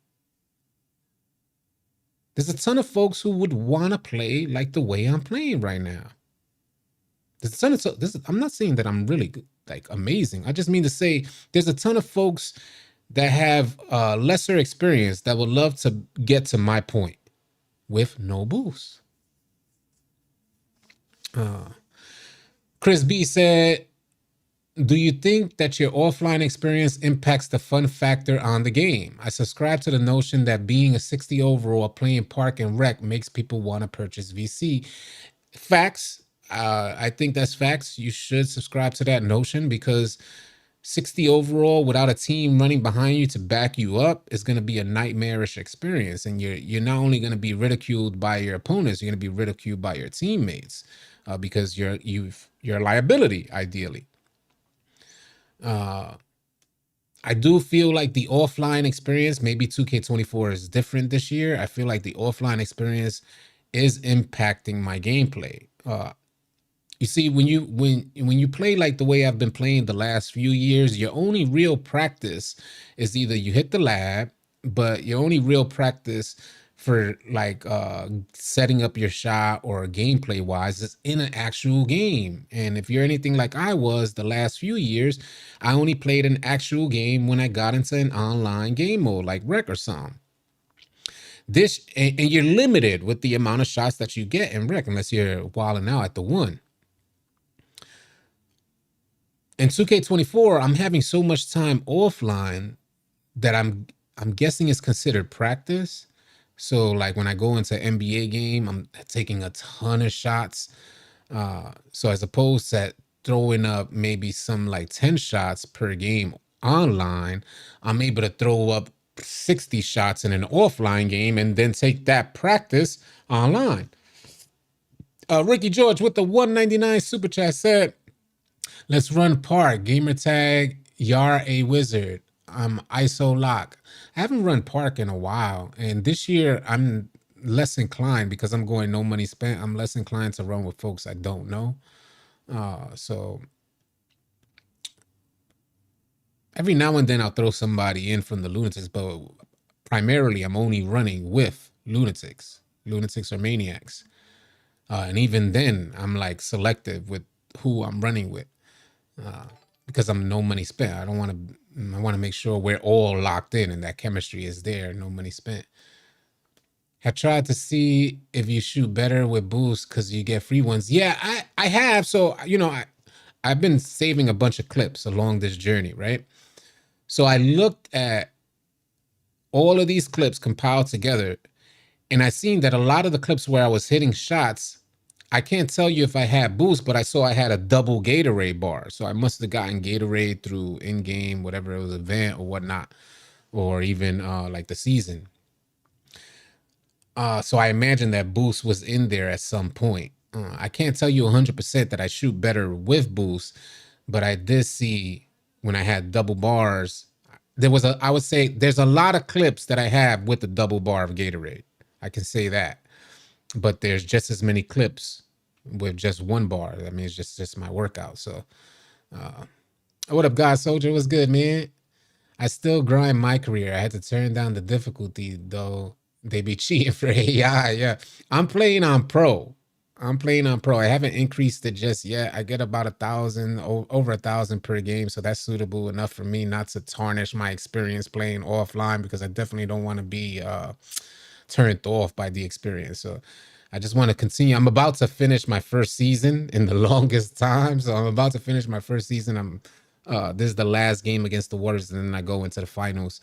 There's a ton of folks who would want to play like the way I'm playing right now. There's a ton of I'm not saying that I'm really good, like amazing. I just mean to say there's a ton of folks that have lesser experience that would love to get to my point with no boost. Chris B said, do you think that your offline experience impacts the fun factor on the game? I subscribe to the notion that being a 60 overall playing park and rec makes people want to purchase VC. Facts. I think that's facts. You should subscribe to that notion, because 60 overall without a team running behind you to back you up is going to be a nightmarish experience. And you're not only going to be ridiculed by your opponents, you're going to be ridiculed by your teammates, because you're a liability, ideally. I do feel like the offline experience, maybe 2K24 is different this year. I feel like the offline experience is impacting my gameplay. You see, when you play like the way I've been playing the last few years, your only real practice is either you hit the lab, but your only real practice for like setting up your shot or gameplay wise is in an actual game. And if you're anything like I was the last few years, I only played an actual game when I got into an online game mode like Rec or something. And you're limited with the amount of shots that you get in Rec unless you're wilding out at the one. In 2K24, I'm having so much time offline that I'm guessing it's considered practice. So like when I go into an NBA game, I'm taking a ton of shots. So as opposed to throwing up maybe some like 10 shots per game online, I'm able to throw up 60 shots in an offline game and then take that practice online. Ricky George with the 199 super chat said, let's run park, gamer tag, Yar a wizard. ISO lock. I haven't run park in a while, and this year I'm less inclined because I'm going no money spent. I'm less inclined to run with folks I don't know. So every now and then I'll throw somebody in from the Lunatics, but primarily I'm only running with Lunatics. Lunatics or Maniacs. And even then, I'm like selective with who I'm running with because I'm no money spent. I don't want to. I want to make sure we're all locked in and that chemistry is there. No money spent. I tried to see if you shoot better with boosts because you get free ones. Yeah, I have. So I've been saving a bunch of clips along this journey, right? So I looked at all of these clips compiled together, and I seen that a lot of the clips where I was hitting shots, I can't tell you if I had boost, but I saw I had a double Gatorade bar. So I must have gotten Gatorade through in-game, whatever it was, event or whatnot, or even like the season. So I imagine that boost was in there at some point. I can't tell you 100% that I shoot better with boost, but I did see when I had double bars, I would say there's a lot of clips that I have with the double bar of Gatorade. I can say that. But there's just as many clips with just one bar. I mean, it's just my workout. So what up, God Soldier? What's good, man? I still grind my career. I had to turn down the difficulty, though. They be cheating for AI. Yeah. I'm playing on pro. I haven't increased it just yet. I get about 1,000, over 1,000 per game. So that's suitable enough for me not to tarnish my experience playing offline, because I definitely don't want to be turned off by the experience. So I just want to continue. I'm about to finish my first season in the longest time. So I'm about to finish my first season. This is the last game against the Warriors, and then I go into the finals.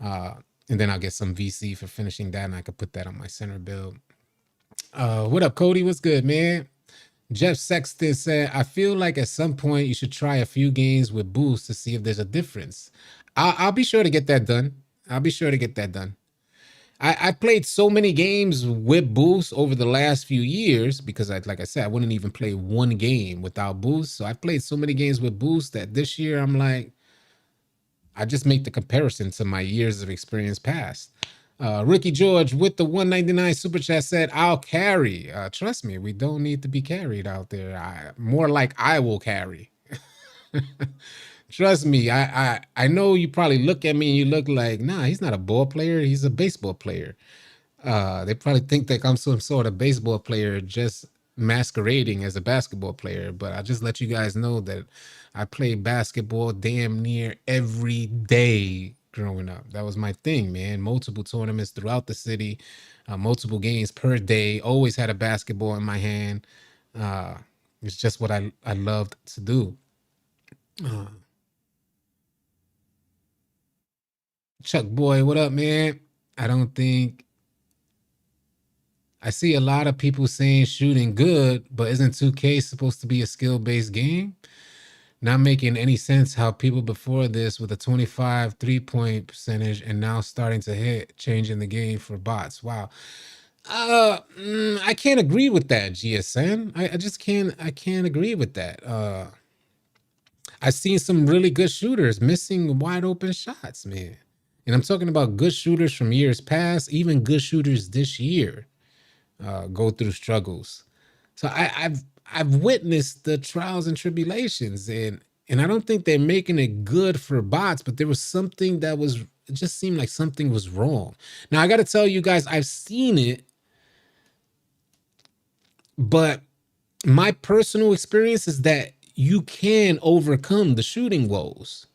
And then I'll get some VC for finishing that, and I could put that on my center build. What up, Cody? What's good, man? Jeff Sexton said, I feel like at some point you should try a few games with boost to see if there's a difference. I'll be sure to get that done. I played so many games with boost over the last few years because, like I said, I wouldn't even play one game without boost. So I played so many games with boost that this year I'm like, I just make the comparison to my years of experience past. Ricky George with the 199 super chat said, I'll carry. Trust me, we don't need to be carried out there. More like I will carry. Trust me, I know you probably look at me and you look like, nah, he's not a ball player. He's a baseball player. They probably think that I'm some sort of baseball player just masquerading as a basketball player. But I just let you guys know that I played basketball damn near every day growing up. That was my thing, man. Multiple tournaments throughout the city, multiple games per day. Always had a basketball in my hand. It's just what I loved to do. Chuck Boy, what up, man? I see a lot of people saying shooting good, but isn't 2K supposed to be a skill-based game? Not making any sense how people before this with a 25 3-point percentage and now starting to hit, changing the game for bots. Wow. I can't agree with that, GSN. I just can't agree with that. I've seen some really good shooters missing wide open shots, man. And I'm talking about good shooters from years past, even good shooters this year go through struggles. So I've witnessed the trials and tribulations, and I don't think they're making it good for bots, but there was something that was, it just seemed like something was wrong. Now I got to tell you guys, I've seen it, but my personal experience is that you can overcome the shooting woes,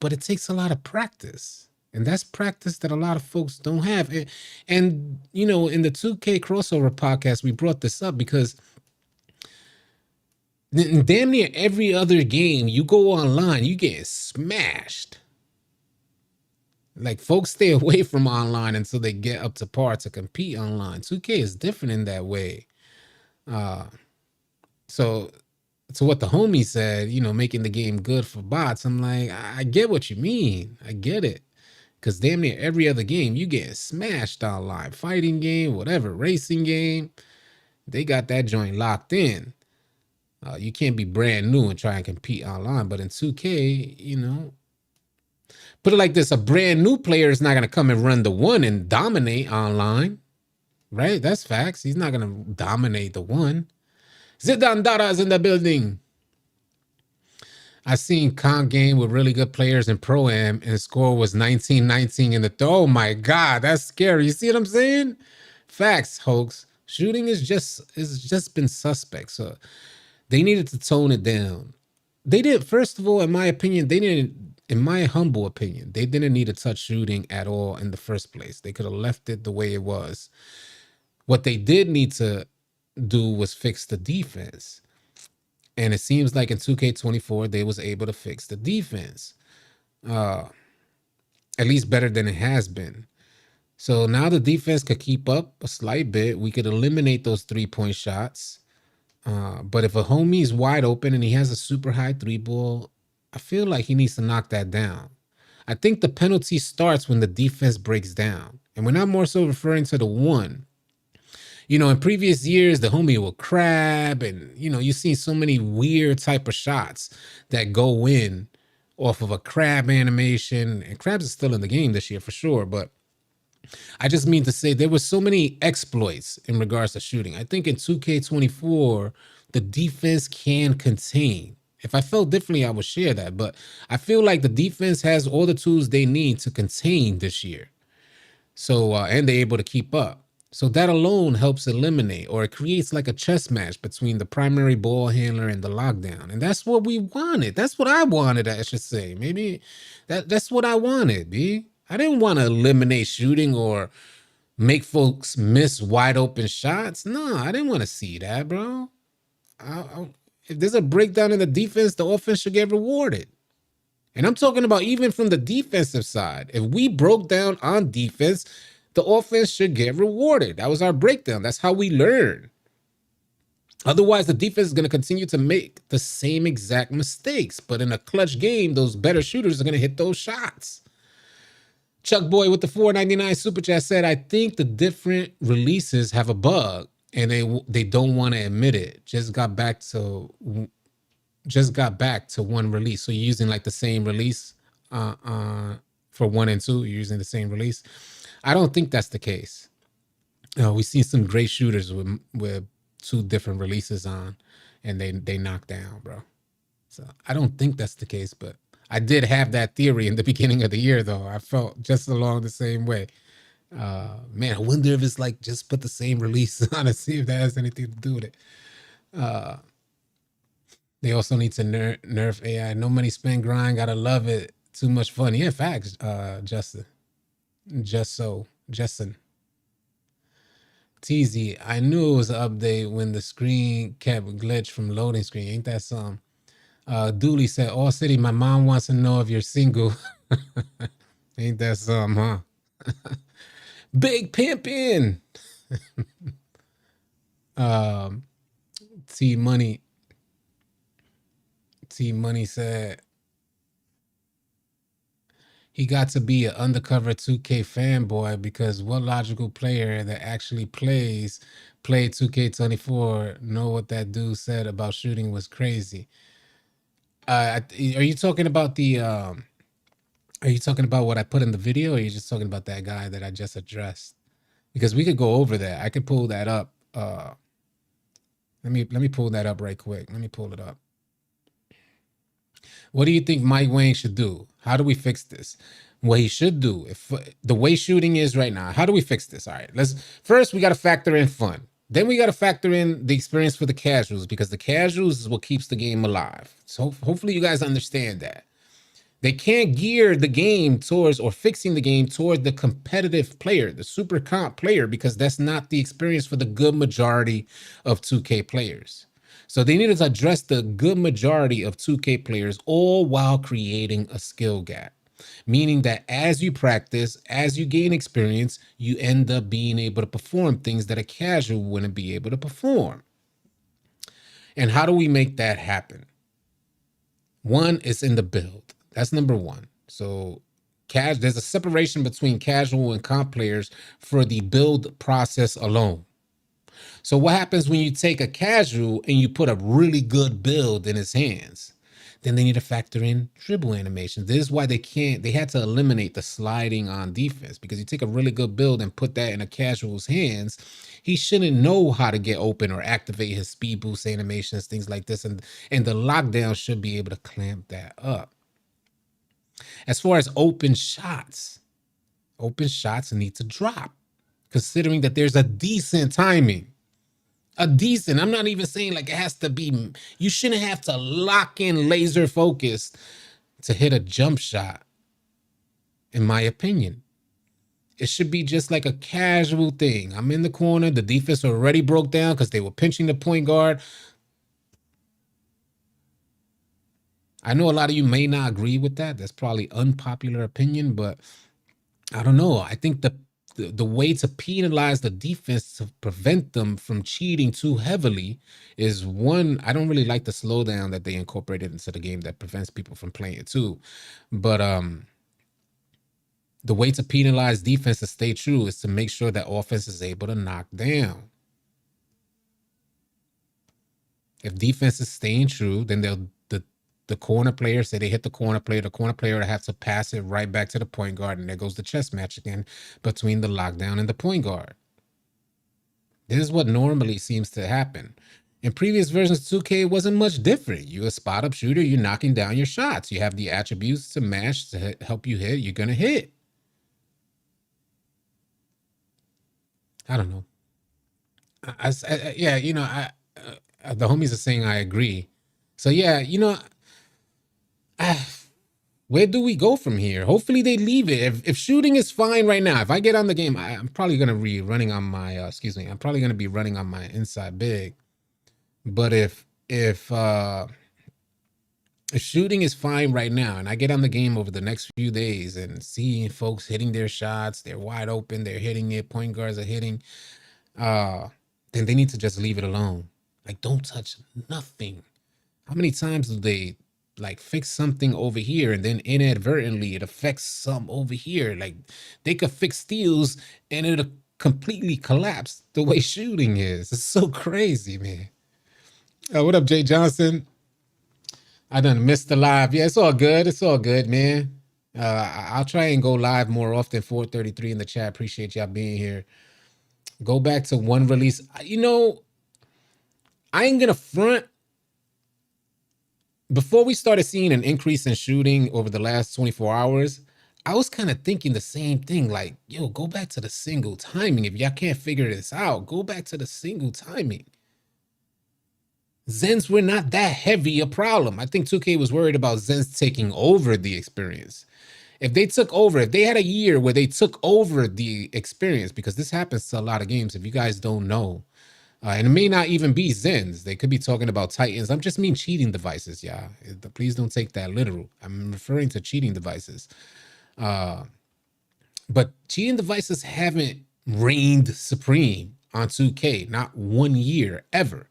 but it takes a lot of practice. And that's practice that a lot of folks don't have. And you know, in the 2K crossover podcast, we brought this up because in damn near every other game, you go online, you get smashed. Like, folks stay away from online until they get up to par to compete online. 2K is different in that way. So to what the homie said, you know, making the game good for bots, I'm like, I get what you mean. I get it. Because damn near every other game, you get smashed online. Fighting game, whatever, racing game, they got that joint locked in. You can't be brand new and try and compete online. But in 2K, you know, Put it like this, a brand new player is not going to come and run the one and dominate online, right? That's facts. He's not going to dominate the one. Zidane Dada's in the building. I seen comp game with really good players in Pro-Am and the score was 19-19 in the oh my God, that's scary. You see what I'm saying? Facts, hoax. Shooting is just been suspect. So they needed to tone it down. They did, first of all, in my opinion, they didn't, in my humble opinion, they didn't need to touch shooting at all in the first place. They could have left it the way it was. What they did need to do was fix the defense. And it seems like in 2K24, they was able to fix the defense. At least better than it has been. So now the defense could keep up a slight bit. We could eliminate those 3-point shots. But if a homie is wide open and he has a super high 3-ball, I feel like he needs to knock that down. I think the penalty starts when the defense breaks down. And we're not more so referring to the one. You know, in previous years, the homie will crab and, you know, you've seen so many weird type of shots that go in off of a crab animation. And crabs is still in the game this year for sure. But I just mean to say there were so many exploits in regards to shooting. I think in 2K24, the defense can contain. If I felt differently, I would share that. But I feel like the defense has all the tools they need to contain this year. So, and they're able to keep up. So that alone helps eliminate, or it creates like a chess match between the primary ball handler and the lockdown. And that's what we wanted. That's what I wanted, I should say. Maybe that's what I wanted, B. I didn't want to eliminate shooting or make folks miss wide open shots. No, I didn't want to see that, bro. If there's a breakdown in the defense, the offense should get rewarded. And I'm talking about even from the defensive side. If we broke down on defense, the offense should get rewarded. That was our breakdown. That's how we learn. Otherwise, the defense is going to continue to make the same exact mistakes. But in a clutch game, those better shooters are going to hit those shots. Chuck Boy with the $4.99 super chat said, I think the different releases have a bug and they don't want to admit it. Just got back to one release. So you're using like the same release for 1 and 2. You're using the same release. I don't think that's the case. We've seen some great shooters with 2 different releases on, and they knock down, bro. So I don't think that's the case, but I did have that theory in the beginning of the year, though. I felt just along the same way. Man, I wonder if it's like just put the same release on and see if that has anything to do with it. They also need to nerf AI. No money spent grind. Gotta love it. Too much fun. Yeah, facts, Justin. Justin. TZ, I knew it was an update when the screen kept glitch from loading screen. Ain't that something? Dooley said, All City, my mom wants to know if you're single. Ain't that something, huh? Big pimpin'. T Money said, he got to be an undercover 2K fanboy because what logical player that actually played 2K24 know what that dude said about shooting was crazy. Are you talking about are you talking about what I put in the video, or are you just talking about that guy that I just addressed? Because we could go over that. I could pull that up. Let me pull that up right quick. Let me pull it up. What do you think Mike Wang should do? How do we fix this? What he should do, if the way shooting is right now, how do we fix this? All right, first we got to factor in fun. Then we got to factor in the experience for the casuals, because the casuals is what keeps the game alive. So hopefully you guys understand that. They can't gear the game towards, or fixing the game toward, the competitive player, the super comp player, because that's not the experience for the good majority of 2K players. So they needed to address the good majority of 2K players, all while creating a skill gap. Meaning that as you practice, as you gain experience, you end up being able to perform things that a casual wouldn't be able to perform. And how do we make that happen? One is in the build. That's number one. So there's a separation between casual and comp players for the build process alone. So what happens when you take a casual and you put a really good build in his hands? Then they need to factor in dribble animations. This is why they had to eliminate the sliding on defense, because you take a really good build and put that in a casual's hands, he shouldn't know how to get open or activate his speed boost animations, things like this. And the lockdown should be able to clamp that up. As far as open shots need to drop, considering that there's a decent timing. I'm not even saying like it has to be, you shouldn't have to lock in laser focus to hit a jump shot, in my opinion. It should be just like a casual thing. I'm in the corner, the defense already broke down because they were pinching the point guard. I know a lot of you may not agree with that. That's probably unpopular opinion, but I don't know. I think the way to penalize the defense to prevent them from cheating too heavily is, one, I don't really like the slowdown that they incorporated into the game that prevents people from playing it too. But the way to penalize defense to stay true is to make sure that offense is able to knock down. If defense is staying true, then the corner player, say they hit the corner player would have to pass it right back to the point guard, and there goes the chess match again between the lockdown and the point guard. This is what normally seems to happen. In previous versions of 2K, it wasn't much different. You're a spot-up shooter, you're knocking down your shots. You have the attributes to match to help you hit, you're going to hit. I don't know. Yeah, you know, the homies are saying I agree. So yeah, you know, where do we go from here? Hopefully they leave it. If shooting is fine right now, if I get on the game, I'm probably gonna be running on my I'm probably gonna be running on my inside big. But if shooting is fine right now, and I get on the game over the next few days and see folks hitting their shots, they're wide open, they're hitting it, point guards are hitting, then they need to just leave it alone. Like, don't touch nothing. How many times do they like fix something over here and then inadvertently it affects some over here? Like, they could fix steals and it'll completely collapse the way shooting is. It's so crazy, man. What up, Jay Johnson? I done missed the live. Yeah, it's all good. It's all good, man. I'll try and go live more often. 433 in the chat. Appreciate y'all being here. Go back to one release. You know, I ain't gonna front. Before we started seeing an increase in shooting over the last 24 hours, I was kind of thinking the same thing. Like, yo, go back to the single timing. If y'all can't figure this out, go back to the single timing. Zens were not that heavy a problem. I think 2K was worried about Zens taking over the experience. If they took over, if they had a year where they took over the experience, because this happens to a lot of games, if you guys don't know, and it may not even be Zens. They could be talking about Titans. I'm just mean cheating devices, y'all. Please don't take that literal. I'm referring to cheating devices. But cheating devices haven't reigned supreme on 2K. Not 1 year, ever.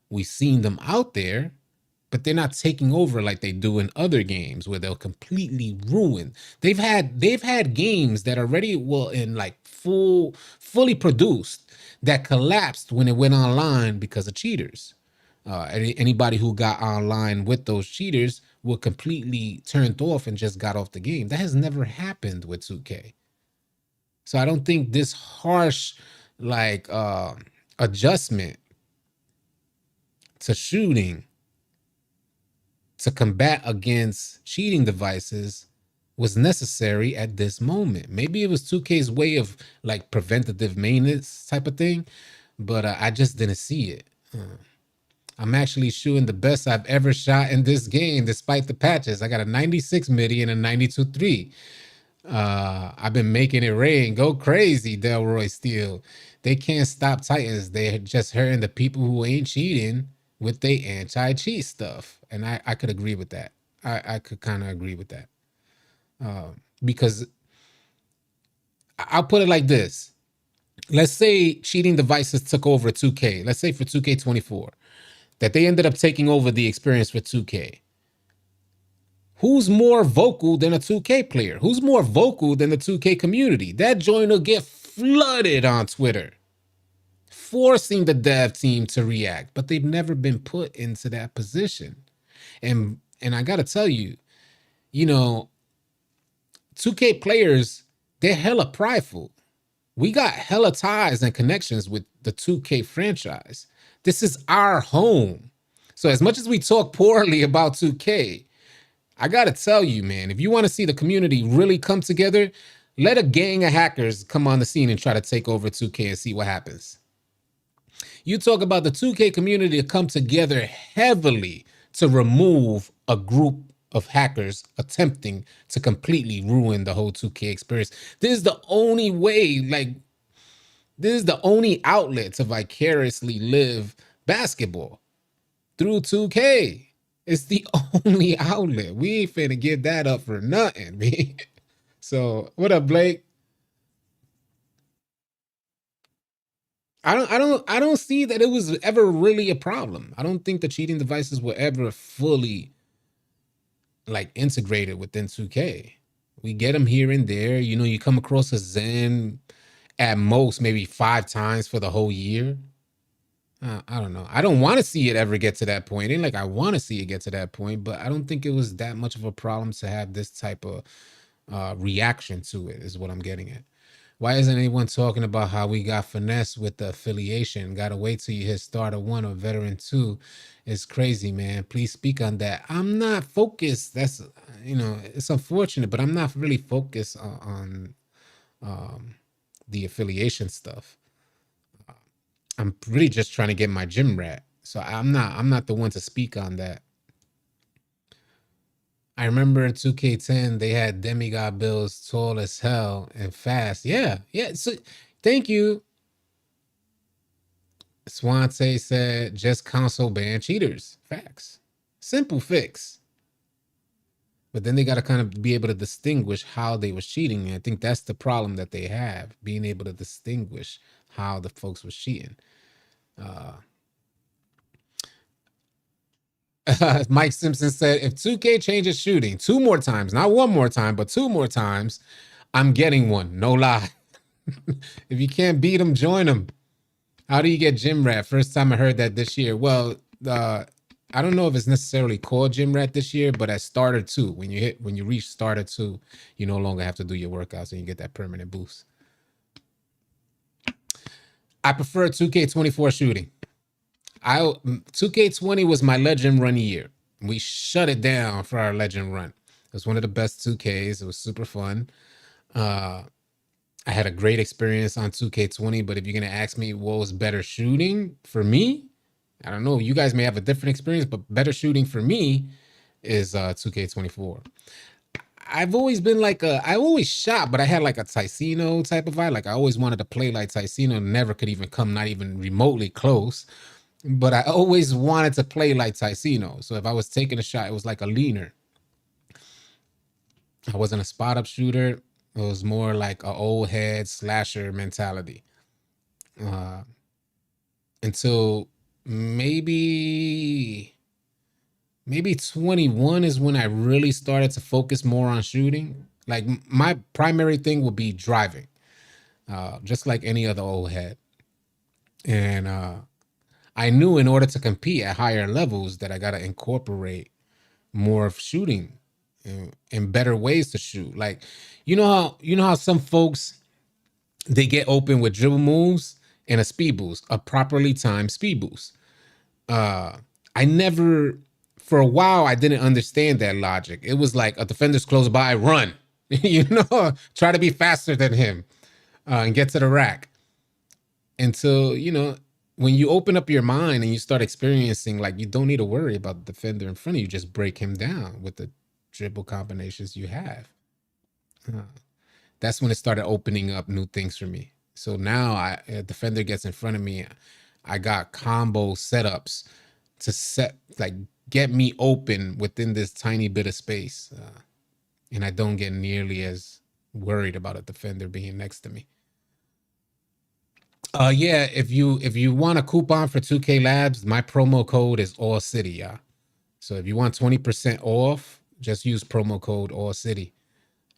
We've seen them out there, but they're not taking over like they do in other games where they'll completely ruin. They've had games that already were in like fully produced that collapsed when it went online because of cheaters. Anybody who got online with those cheaters were completely turned off and just got off the game. That has never happened with 2K. So I don't think this harsh like adjustment to shooting to combat against cheating devices was necessary at this moment. Maybe it was 2K's way of like preventative maintenance type of thing, but I just didn't see it. I'm actually shooting the best I've ever shot in this game despite the patches. I got a 96 midi and a 92.3. I've been making it rain. Go crazy, Delroy Steele. They can't stop Titans. They're just hurting the people who ain't cheating with their anti-cheat stuff. And I could agree with that. I could kind of agree with that. Because I'll put it like this. Let's say cheating devices took over 2K. Let's say for 2K24, that they ended up taking over the experience for 2K. Who's more vocal than a 2K player? Who's more vocal than the 2K community? That joint will get flooded on Twitter, forcing the dev team to react, but they've never been put into that position. And And I gotta tell you, you know, 2K players, they're hella prideful. We got hella ties and connections with the 2K franchise. This is our home. So as much as we talk poorly about 2K, I gotta tell you, man, if you want to see the community really come together, let a gang of hackers come on the scene and try to take over 2K and see what happens. You talk about the 2K community to come together heavily to remove a group of hackers attempting to completely ruin the whole 2K experience. This is the only way, like, this is the only outlet to vicariously live basketball through 2K. It's the only outlet. We ain't finna give that up for nothing, man. So, what up, Blake? I don't see that it was ever really a problem. I don't think the cheating devices were ever fully like integrated within 2K. We get them here and there. You know, you come across a Zen at most maybe 5 times for the whole year. I don't know. I don't want to see it ever get to that point. It ain't like I want to see it get to that point, but I don't think it was that much of a problem to have this type of reaction to it, is what I'm getting at. Why isn't anyone talking about how we got finesse with the affiliation? Gotta wait till you hit starter 1 or veteran 2. It's crazy, man. Please speak on that. I'm not focused. That's, you know, it's unfortunate, but I'm not really focused on the affiliation stuff. I'm really just trying to get my gym rat. So I'm not the one to speak on that. I remember in 2K10 they had demigod builds tall as hell and fast. Yeah, yeah. So thank you. Swante said just console ban cheaters. Facts. Simple fix. But then they got to kind of be able to distinguish how they was cheating. And I think that's the problem that they have, being able to distinguish how the folks was cheating. Mike Simpson said, if 2K changes shooting 2 more times, not 1 more time, but 2 more times, I'm getting one. No lie. If you can't beat them, join them. How do you get gym rat? First time I heard that this year. Well, I don't know if it's necessarily called gym rat this year, but at starter 2, when you reach starter 2, you no longer have to do your workouts and you get that permanent boost. I prefer 2K24 shooting. 2K20 was my legend run year. We shut it down for our legend run. It was one of the best 2Ks. It was super fun. I had a great experience on 2K20, but if you're going to ask me what was better shooting for me, I don't know. You guys may have a different experience, but better shooting for me is 2K24. I've always been like I always shot, but I had like a Ticino type of vibe. Like I always wanted to play like Ticino, never could even come, not even remotely close. But I always wanted to play like Ticino. So if I was taking a shot, it was like a leaner. I wasn't a spot up shooter. It was more like an old head slasher mentality. Until maybe 21 is when I really started to focus more on shooting. Like my primary thing would be driving, just like any other old head. And I knew in order to compete at higher levels that I got to incorporate more of shooting and better ways to shoot. Like, you know how some folks, they get open with dribble moves and a speed boost, a properly timed speed boost. I never, for a while, I didn't understand that logic. It was like a defender's close by, run, try to be faster than him and get to the rack. Until, when you open up your mind and you start experiencing, like, you don't need to worry about the defender in front of you, just break him down with the dribble combinations you have. That's when it started opening up new things for me. So now a defender gets in front of me, I got combo setups to get me open within this tiny bit of space. And I don't get nearly as worried about a defender being next to me. Yeah, if you want a coupon for 2K Labs, my promo code is All City, yeah. So if you want 20% off, just use promo code All City.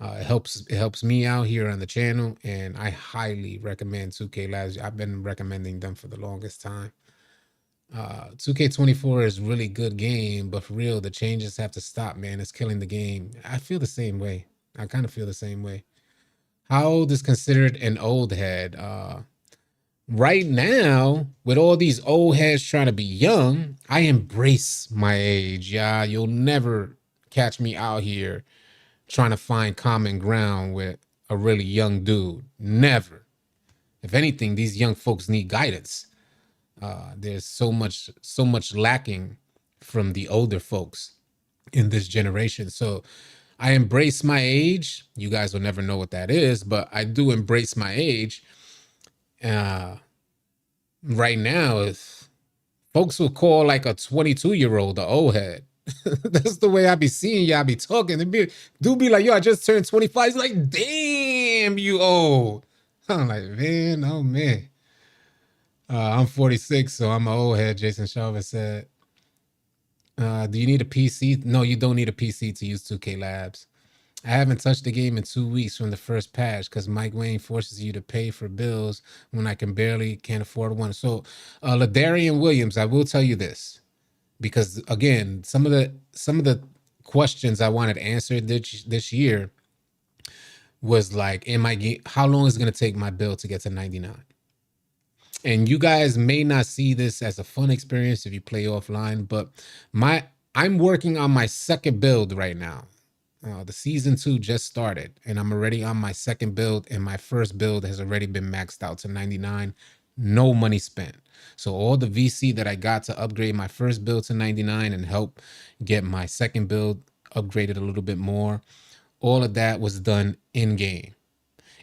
It helps me out here on the channel, and I highly recommend 2K Labs. I've been recommending them for the longest time. 2K24 is really good game, but for real, the changes have to stop, man. It's killing the game. I feel the same way. I kind of feel the same way. How old is considered an old head? Right now, with all these old heads trying to be young, I embrace my age. Yeah, you'll never catch me out here trying to find common ground with a really young dude. Never. If anything, these young folks need guidance. There's so much lacking from the older folks in this generation. So I embrace my age. You guys will never know what that is, but I do embrace my age. Right now, if folks will call like a 22-year-old an old head. That's the way I be seeing y'all be talking. They be like, yo, I just turned 25. It's like, damn, you old. I'm like, man, oh man. I'm 46, so I'm an old head, Jason Chavez said. Do you need a PC? No, you don't need a PC to use 2K Labs. I haven't touched the game in 2 weeks from the first patch because Mike Wayne forces you to pay for bills when I can't afford one. So, Ladarian Williams, I will tell you this, because again, some of the questions I wanted answered this year was like, how long is it going to take my bill to get to 99? And you guys may not see this as a fun experience if you play offline, but I'm working on my second build right now. The season 2 just started, and I'm already on my second build, and my first build has already been maxed out to 99. No money spent. So all the VC that I got to upgrade my first build to 99 and help get my second build upgraded a little bit more, all of that was done in game.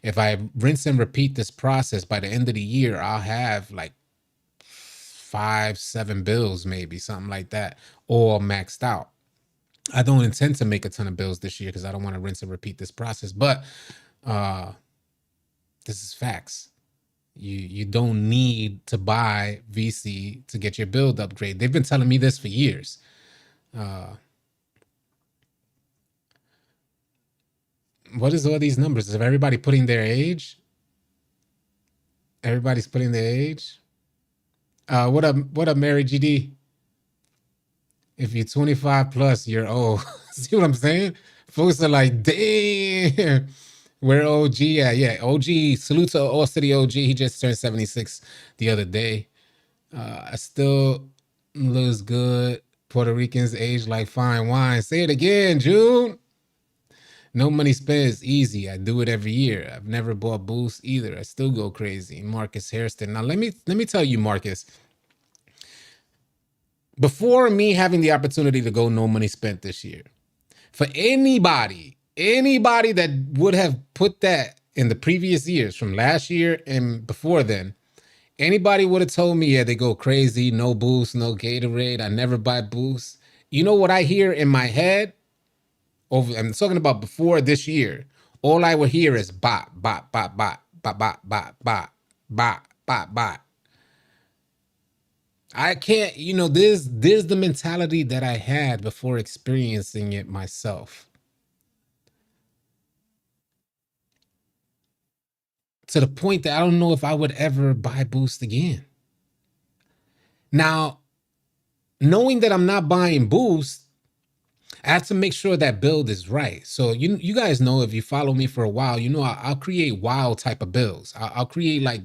If I rinse and repeat this process, by the end of the year, I'll have like 5-7 builds, maybe something like that, all maxed out. I don't intend to make a ton of builds this year because I don't want to rinse and repeat this process, but this is facts. You don't need to buy VC to get your build upgrade. They've been telling me this for years. What is all these numbers? Is everybody putting their age? Everybody's putting their age. What up, Mary GD? If you're 25 plus, you're old. See what I'm saying? Folks are like, damn, where OG at? Yeah, OG, salute to All City OG. He just turned 76 the other day. I still looks good. Puerto Ricans age like fine wine. Say it again, June. No money spent is easy. I do it every year. I've never bought boost either. I still go crazy. Marcus Hairston. Now let me tell you, Marcus. Before me having the opportunity to go no money spent this year, for anybody that would have put that in the previous years, from last year and before then, anybody would have told me, yeah, they go crazy, no boost, no Gatorade, I never buy boost. You know what I hear in my head? I'm talking about before this year. All I would hear is bot, bot, bot, bot, bot, bot, bot, bot, bot, bot, bot. I can't, there's the mentality that I had before experiencing it myself. To the point that I don't know if I would ever buy boost again. Now, knowing that I'm not buying boost, I have to make sure that build is right. So you guys know, if you follow me for a while, I'll create wild type of builds. I'll create like,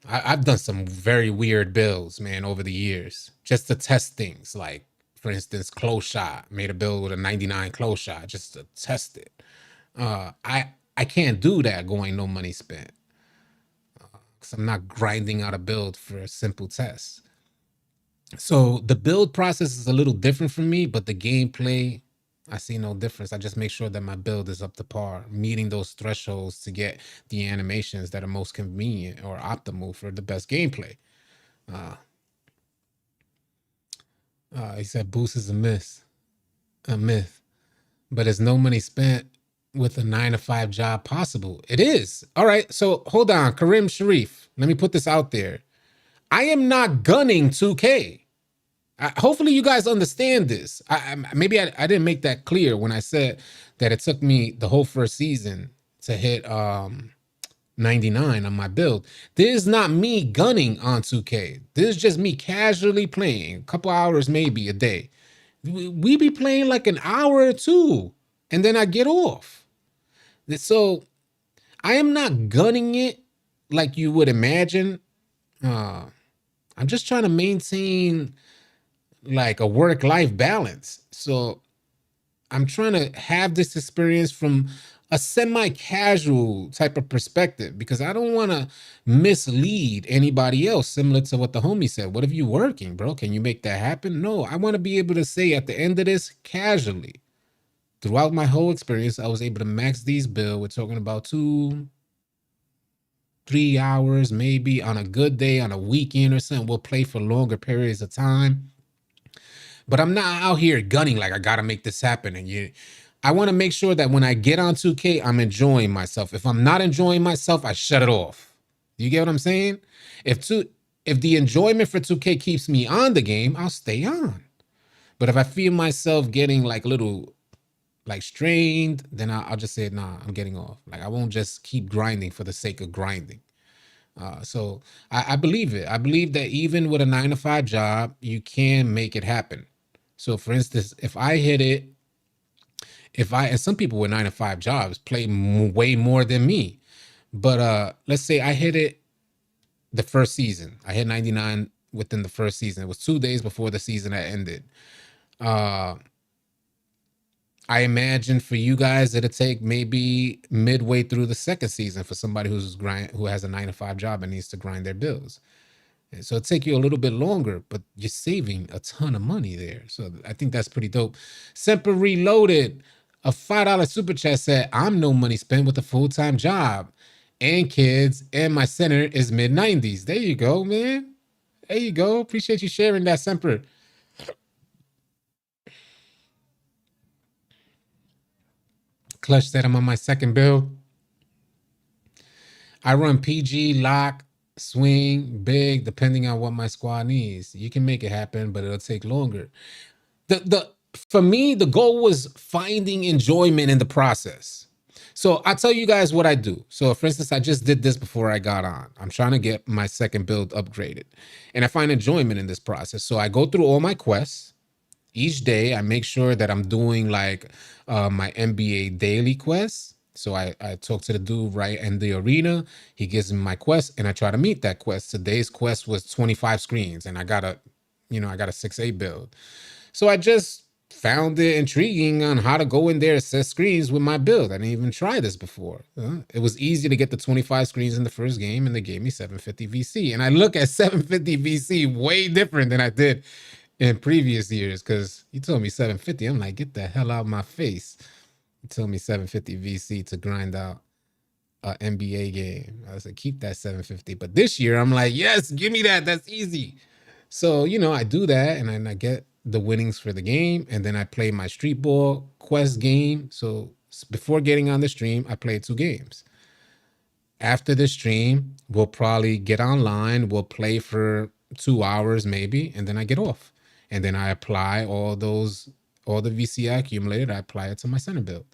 I've done some very weird builds, man, over the years, just to test things. Like, for instance, close shot. Made a build with a 99 close shot just to test it. I can't do that going no money spent, because I'm not grinding out a build for a simple test. So the build process is a little different for me, but the gameplay, I see no difference. I just make sure that my build is up to par, meeting those thresholds to get the animations that are most convenient or optimal for the best gameplay. He said boost is a myth, but it's no money spent with a 9-to-5 job possible. It is. All right, so hold on, Karim Sharif. Let me put this out there. I am not gunning 2K. Hopefully you guys understand this. Maybe I didn't make that clear when I said that it took me the whole first season to hit 99 on my build. This is not me gunning on 2K. This is just me casually playing, a couple hours maybe a day. We be playing like an hour or two, and then I get off. So I am not gunning it like you would imagine. I'm just trying to maintain like a work-life balance. So I'm trying to have this experience from a semi-casual type of perspective, because I don't want to mislead anybody else, similar to what the homie said. What if you working, bro? Can you make that happen? No, I want to be able to say at the end of this, casually, throughout my whole experience, I was able to max these build. We're talking about 2-3 hours, maybe on a good day, on a weekend or something. We'll play for longer periods of time. But I'm not out here gunning like I gotta make this happen. And I want to make sure that when I get on 2K, I'm enjoying myself. If I'm not enjoying myself, I shut it off. You get what I'm saying? If the enjoyment for 2K keeps me on the game, I'll stay on. But if I feel myself getting like a little like strained, then I'll just say, nah, I'm getting off. Like, I won't just keep grinding for the sake of grinding. So I believe it. I believe that even with a 9-to-5 job, you can make it happen. So for instance, if I hit it, and some people with 9-to-5 jobs play way more than me, but let's say I hit it the first season. I hit 99 within the first season. It was 2 days before the season had ended. I imagine for you guys, it'll take maybe midway through the second season for somebody who has a 9-to-5 job and needs to grind their bills. And so it'll take you a little bit longer, but you're saving a ton of money there. So I think that's pretty dope. Semper Reloaded, a $5 super chat said, I'm no money spent with a full-time job and kids, and my center is mid-90s. There you go, man. There you go. Appreciate you sharing that, Semper. Clutch said I'm on my second build. I run PG, lock, swing, big, depending on what my squad needs. You can make it happen, but it'll take longer. For me, the goal was finding enjoyment in the process. So I'll tell you guys what I do. So for instance, I just did this before I got on. I'm trying to get my second build upgraded, and I find enjoyment in this process. So I go through all my quests. Each day, I make sure that I'm doing like my NBA daily quests. So I talk to the dude right in the arena. He gives me my quest, and I try to meet that quest. Today's quest was 25 screens, and I got a 6-8 build. So I just found it intriguing on how to go in there and set screens with my build. I didn't even try this before. It was easy to get the 25 screens in the first game, and they gave me 750 VC. And I look at 750 VC way different than I did in previous years, because you told me 750. I'm like, get the hell out of my face. You told me 750 VC to grind out an NBA game. I said, keep that 750. But this year, I'm like, yes, give me that. That's easy. So, I do that, and then I get the winnings for the game, and then I play my street ball quest game. So before getting on the stream, I played 2 games. After the stream, we'll probably get online. We'll play for 2 hours maybe, and then I get off. And then I apply all the VC I accumulated, I apply it to my center build.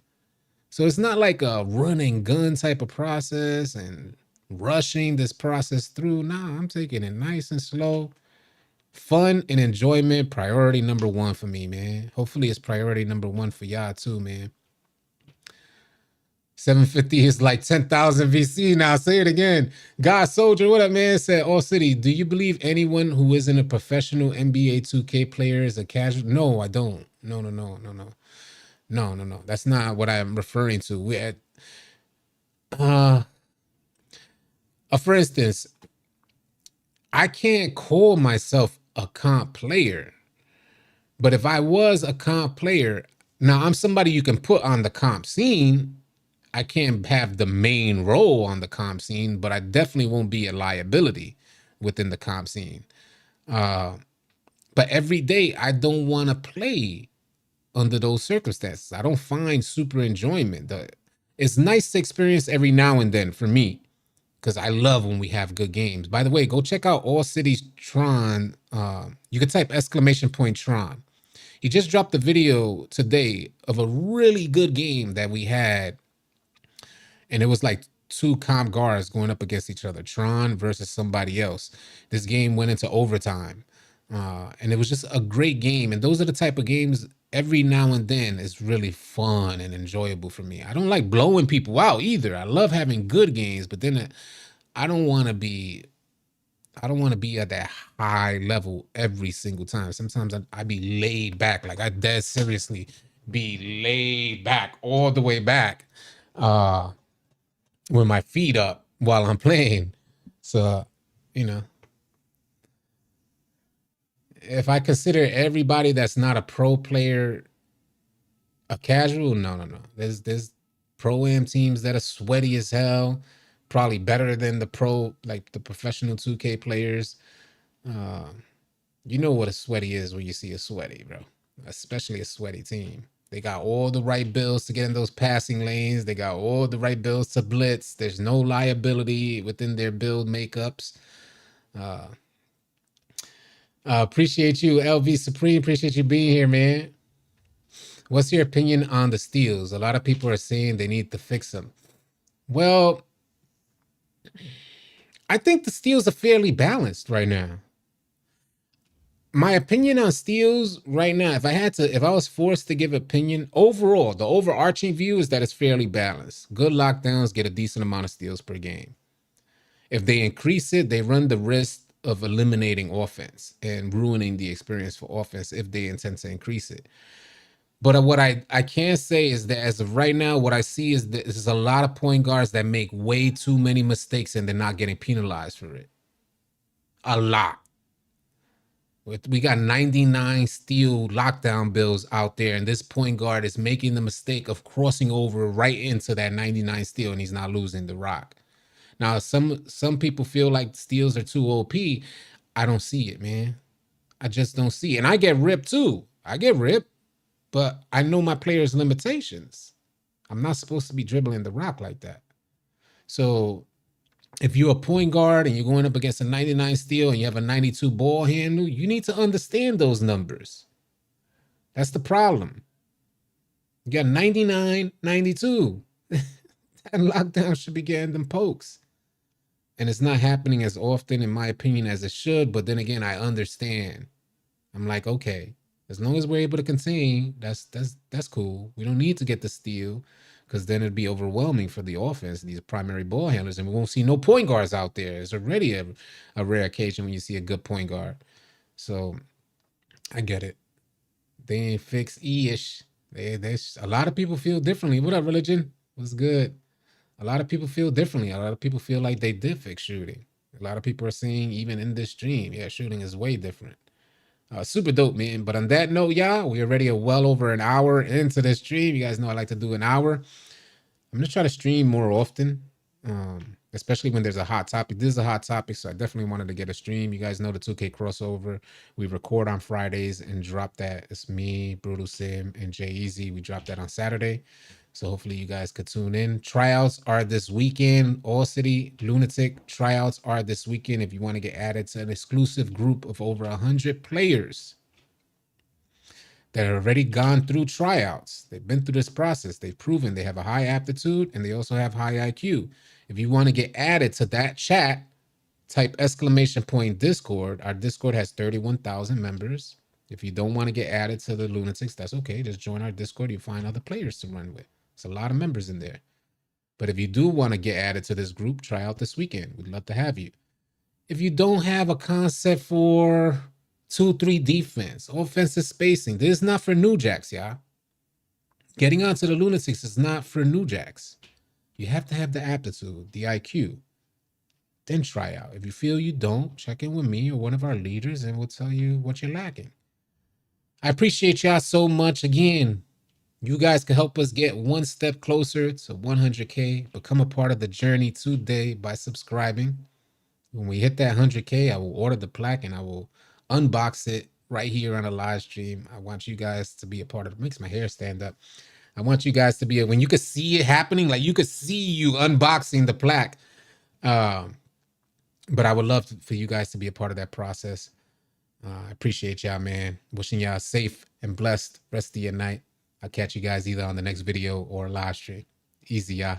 So it's not like a run and gun type of process and rushing this process through. Nah, I'm taking it nice and slow. Fun and enjoyment, priority number 1 for me, man. Hopefully it's priority number 1 for y'all too, man. 750 is like 10,000 VC now. Say it again. God Soldier, what up, man? Said, All City, do you believe anyone who isn't a professional NBA 2K player is a casual? No, I don't. No. That's not what I'm referring to. For instance, I can't call myself a comp player. But if I was a comp player, now I'm somebody you can put on the comp scene. I can't have the main role on the comp scene, but I definitely won't be a liability within the comp scene. But every day, I don't want to play under those circumstances. I don't find super enjoyment. It's nice to experience every now and then for me, because I love when we have good games. By the way, go check out All Cities Tron. You can type !Tron. He just dropped a video today of a really good game that we had. And it was like two comp guards going up against each other, Tron versus somebody else. This game went into overtime. And it was just a great game. And those are the type of games every now and then is really fun and enjoyable for me. I don't like blowing people out either. I love having good games, but then I don't want to be at that high level every single time. Sometimes I be laid back, like I dead seriously be laid back all the way back with my feet up while I'm playing. So, you know, if I consider everybody that's not a pro player a casual, no. There's pro am teams that are sweaty as hell, probably better than the pro, like the professional 2K players. You know what a sweaty is when you see a sweaty, bro. Especially a sweaty team. They got all the right builds to get in those passing lanes. They got all the right builds to blitz. There's no liability within their build makeups. Appreciate you, LV Supreme. Appreciate you being here, man. What's your opinion on the steals? A lot of people are saying they need to fix them. Well, I think the steals are fairly balanced right now. My opinion on steals right now, if I was forced to give opinion, overall, the overarching view is that it's fairly balanced. Good lockdowns get a decent amount of steals per game. If they increase it, they run the risk of eliminating offense and ruining the experience for offense if they intend to increase it. But what I can say is that as of right now, what I see is that there's a lot of point guards that make way too many mistakes and they're not getting penalized for it. A lot. We got 99 steal lockdown bills out there, and this point guard is making the mistake of crossing over right into that 99 steal, and he's not losing the rock. Now, some people feel like steals are too OP. I don't see it, man. I just don't see it. And I get ripped too. I get ripped, but I know my player's limitations. I'm not supposed to be dribbling the rock like that. So if you're a point guard and you're going up against a 99 steal and you have a 92 ball handle, you need to understand those numbers. That's the problem. You got 99, 92. That lockdown should be getting them pokes. And it's not happening as often, in my opinion, as it should. But then again, I understand. I'm like, okay, as long as we're able to contain, that's cool. We don't need to get the steal, because then it'd be overwhelming for the offense, these primary ball handlers, and we won't see no point guards out there. It's already a rare occasion when you see a good point guard. So I get it. They ain't fixed E-ish. A lot of people feel differently. What up, Religion? What's good? A lot of people feel differently. A lot of people feel like they did fix shooting. A lot of people are saying, even in this stream, yeah, shooting is way different. Super dope, man. But on that note, y'all, we already well over an hour into this stream. You guys know I like to do an hour. I'm going to try to stream more often, especially when there's a hot topic. This is a hot topic, so I definitely wanted to get a stream. You guys know the 2K crossover. We record on Fridays and drop that. It's me, Brutal Sim, and Jay Easy. We drop that on Saturday. So hopefully you guys could tune in. Tryouts are this weekend. All City Lunatic tryouts are this weekend if you want to get added to an exclusive group of over 100 players that have already gone through tryouts. They've been through this process. They've proven they have a high aptitude and they also have high IQ. If you want to get added to that chat, type !! Discord. Our Discord has 31,000 members. If you don't want to get added to the Lunatics, that's okay. Just join our Discord. You'll find other players to run with. It's a lot of members in there. But if you do want to get added to this group, try out this weekend. We'd love to have you. If you don't have a concept for 2-3 defense, offensive spacing, this is not for new jacks, y'all. Getting onto the Lunatics is not for new jacks. You have to have the aptitude, the IQ. Then try out. If you feel you don't, check in with me or one of our leaders and we'll tell you what you're lacking. I appreciate y'all so much. Again, you guys can help us get one step closer to 100K. Become a part of the journey today by subscribing. When we hit that 100K, I will order the plaque and I will unbox it right here on a live stream. I want you guys to be a part of it. Makes my hair stand up. I want you guys to be, when you could see it happening, like you could see you unboxing the plaque. But I would love for you guys to be a part of that process. I appreciate y'all, man. Wishing y'all safe and blessed rest of your night. I'll catch you guys either on the next video or live stream. Easy, y'all.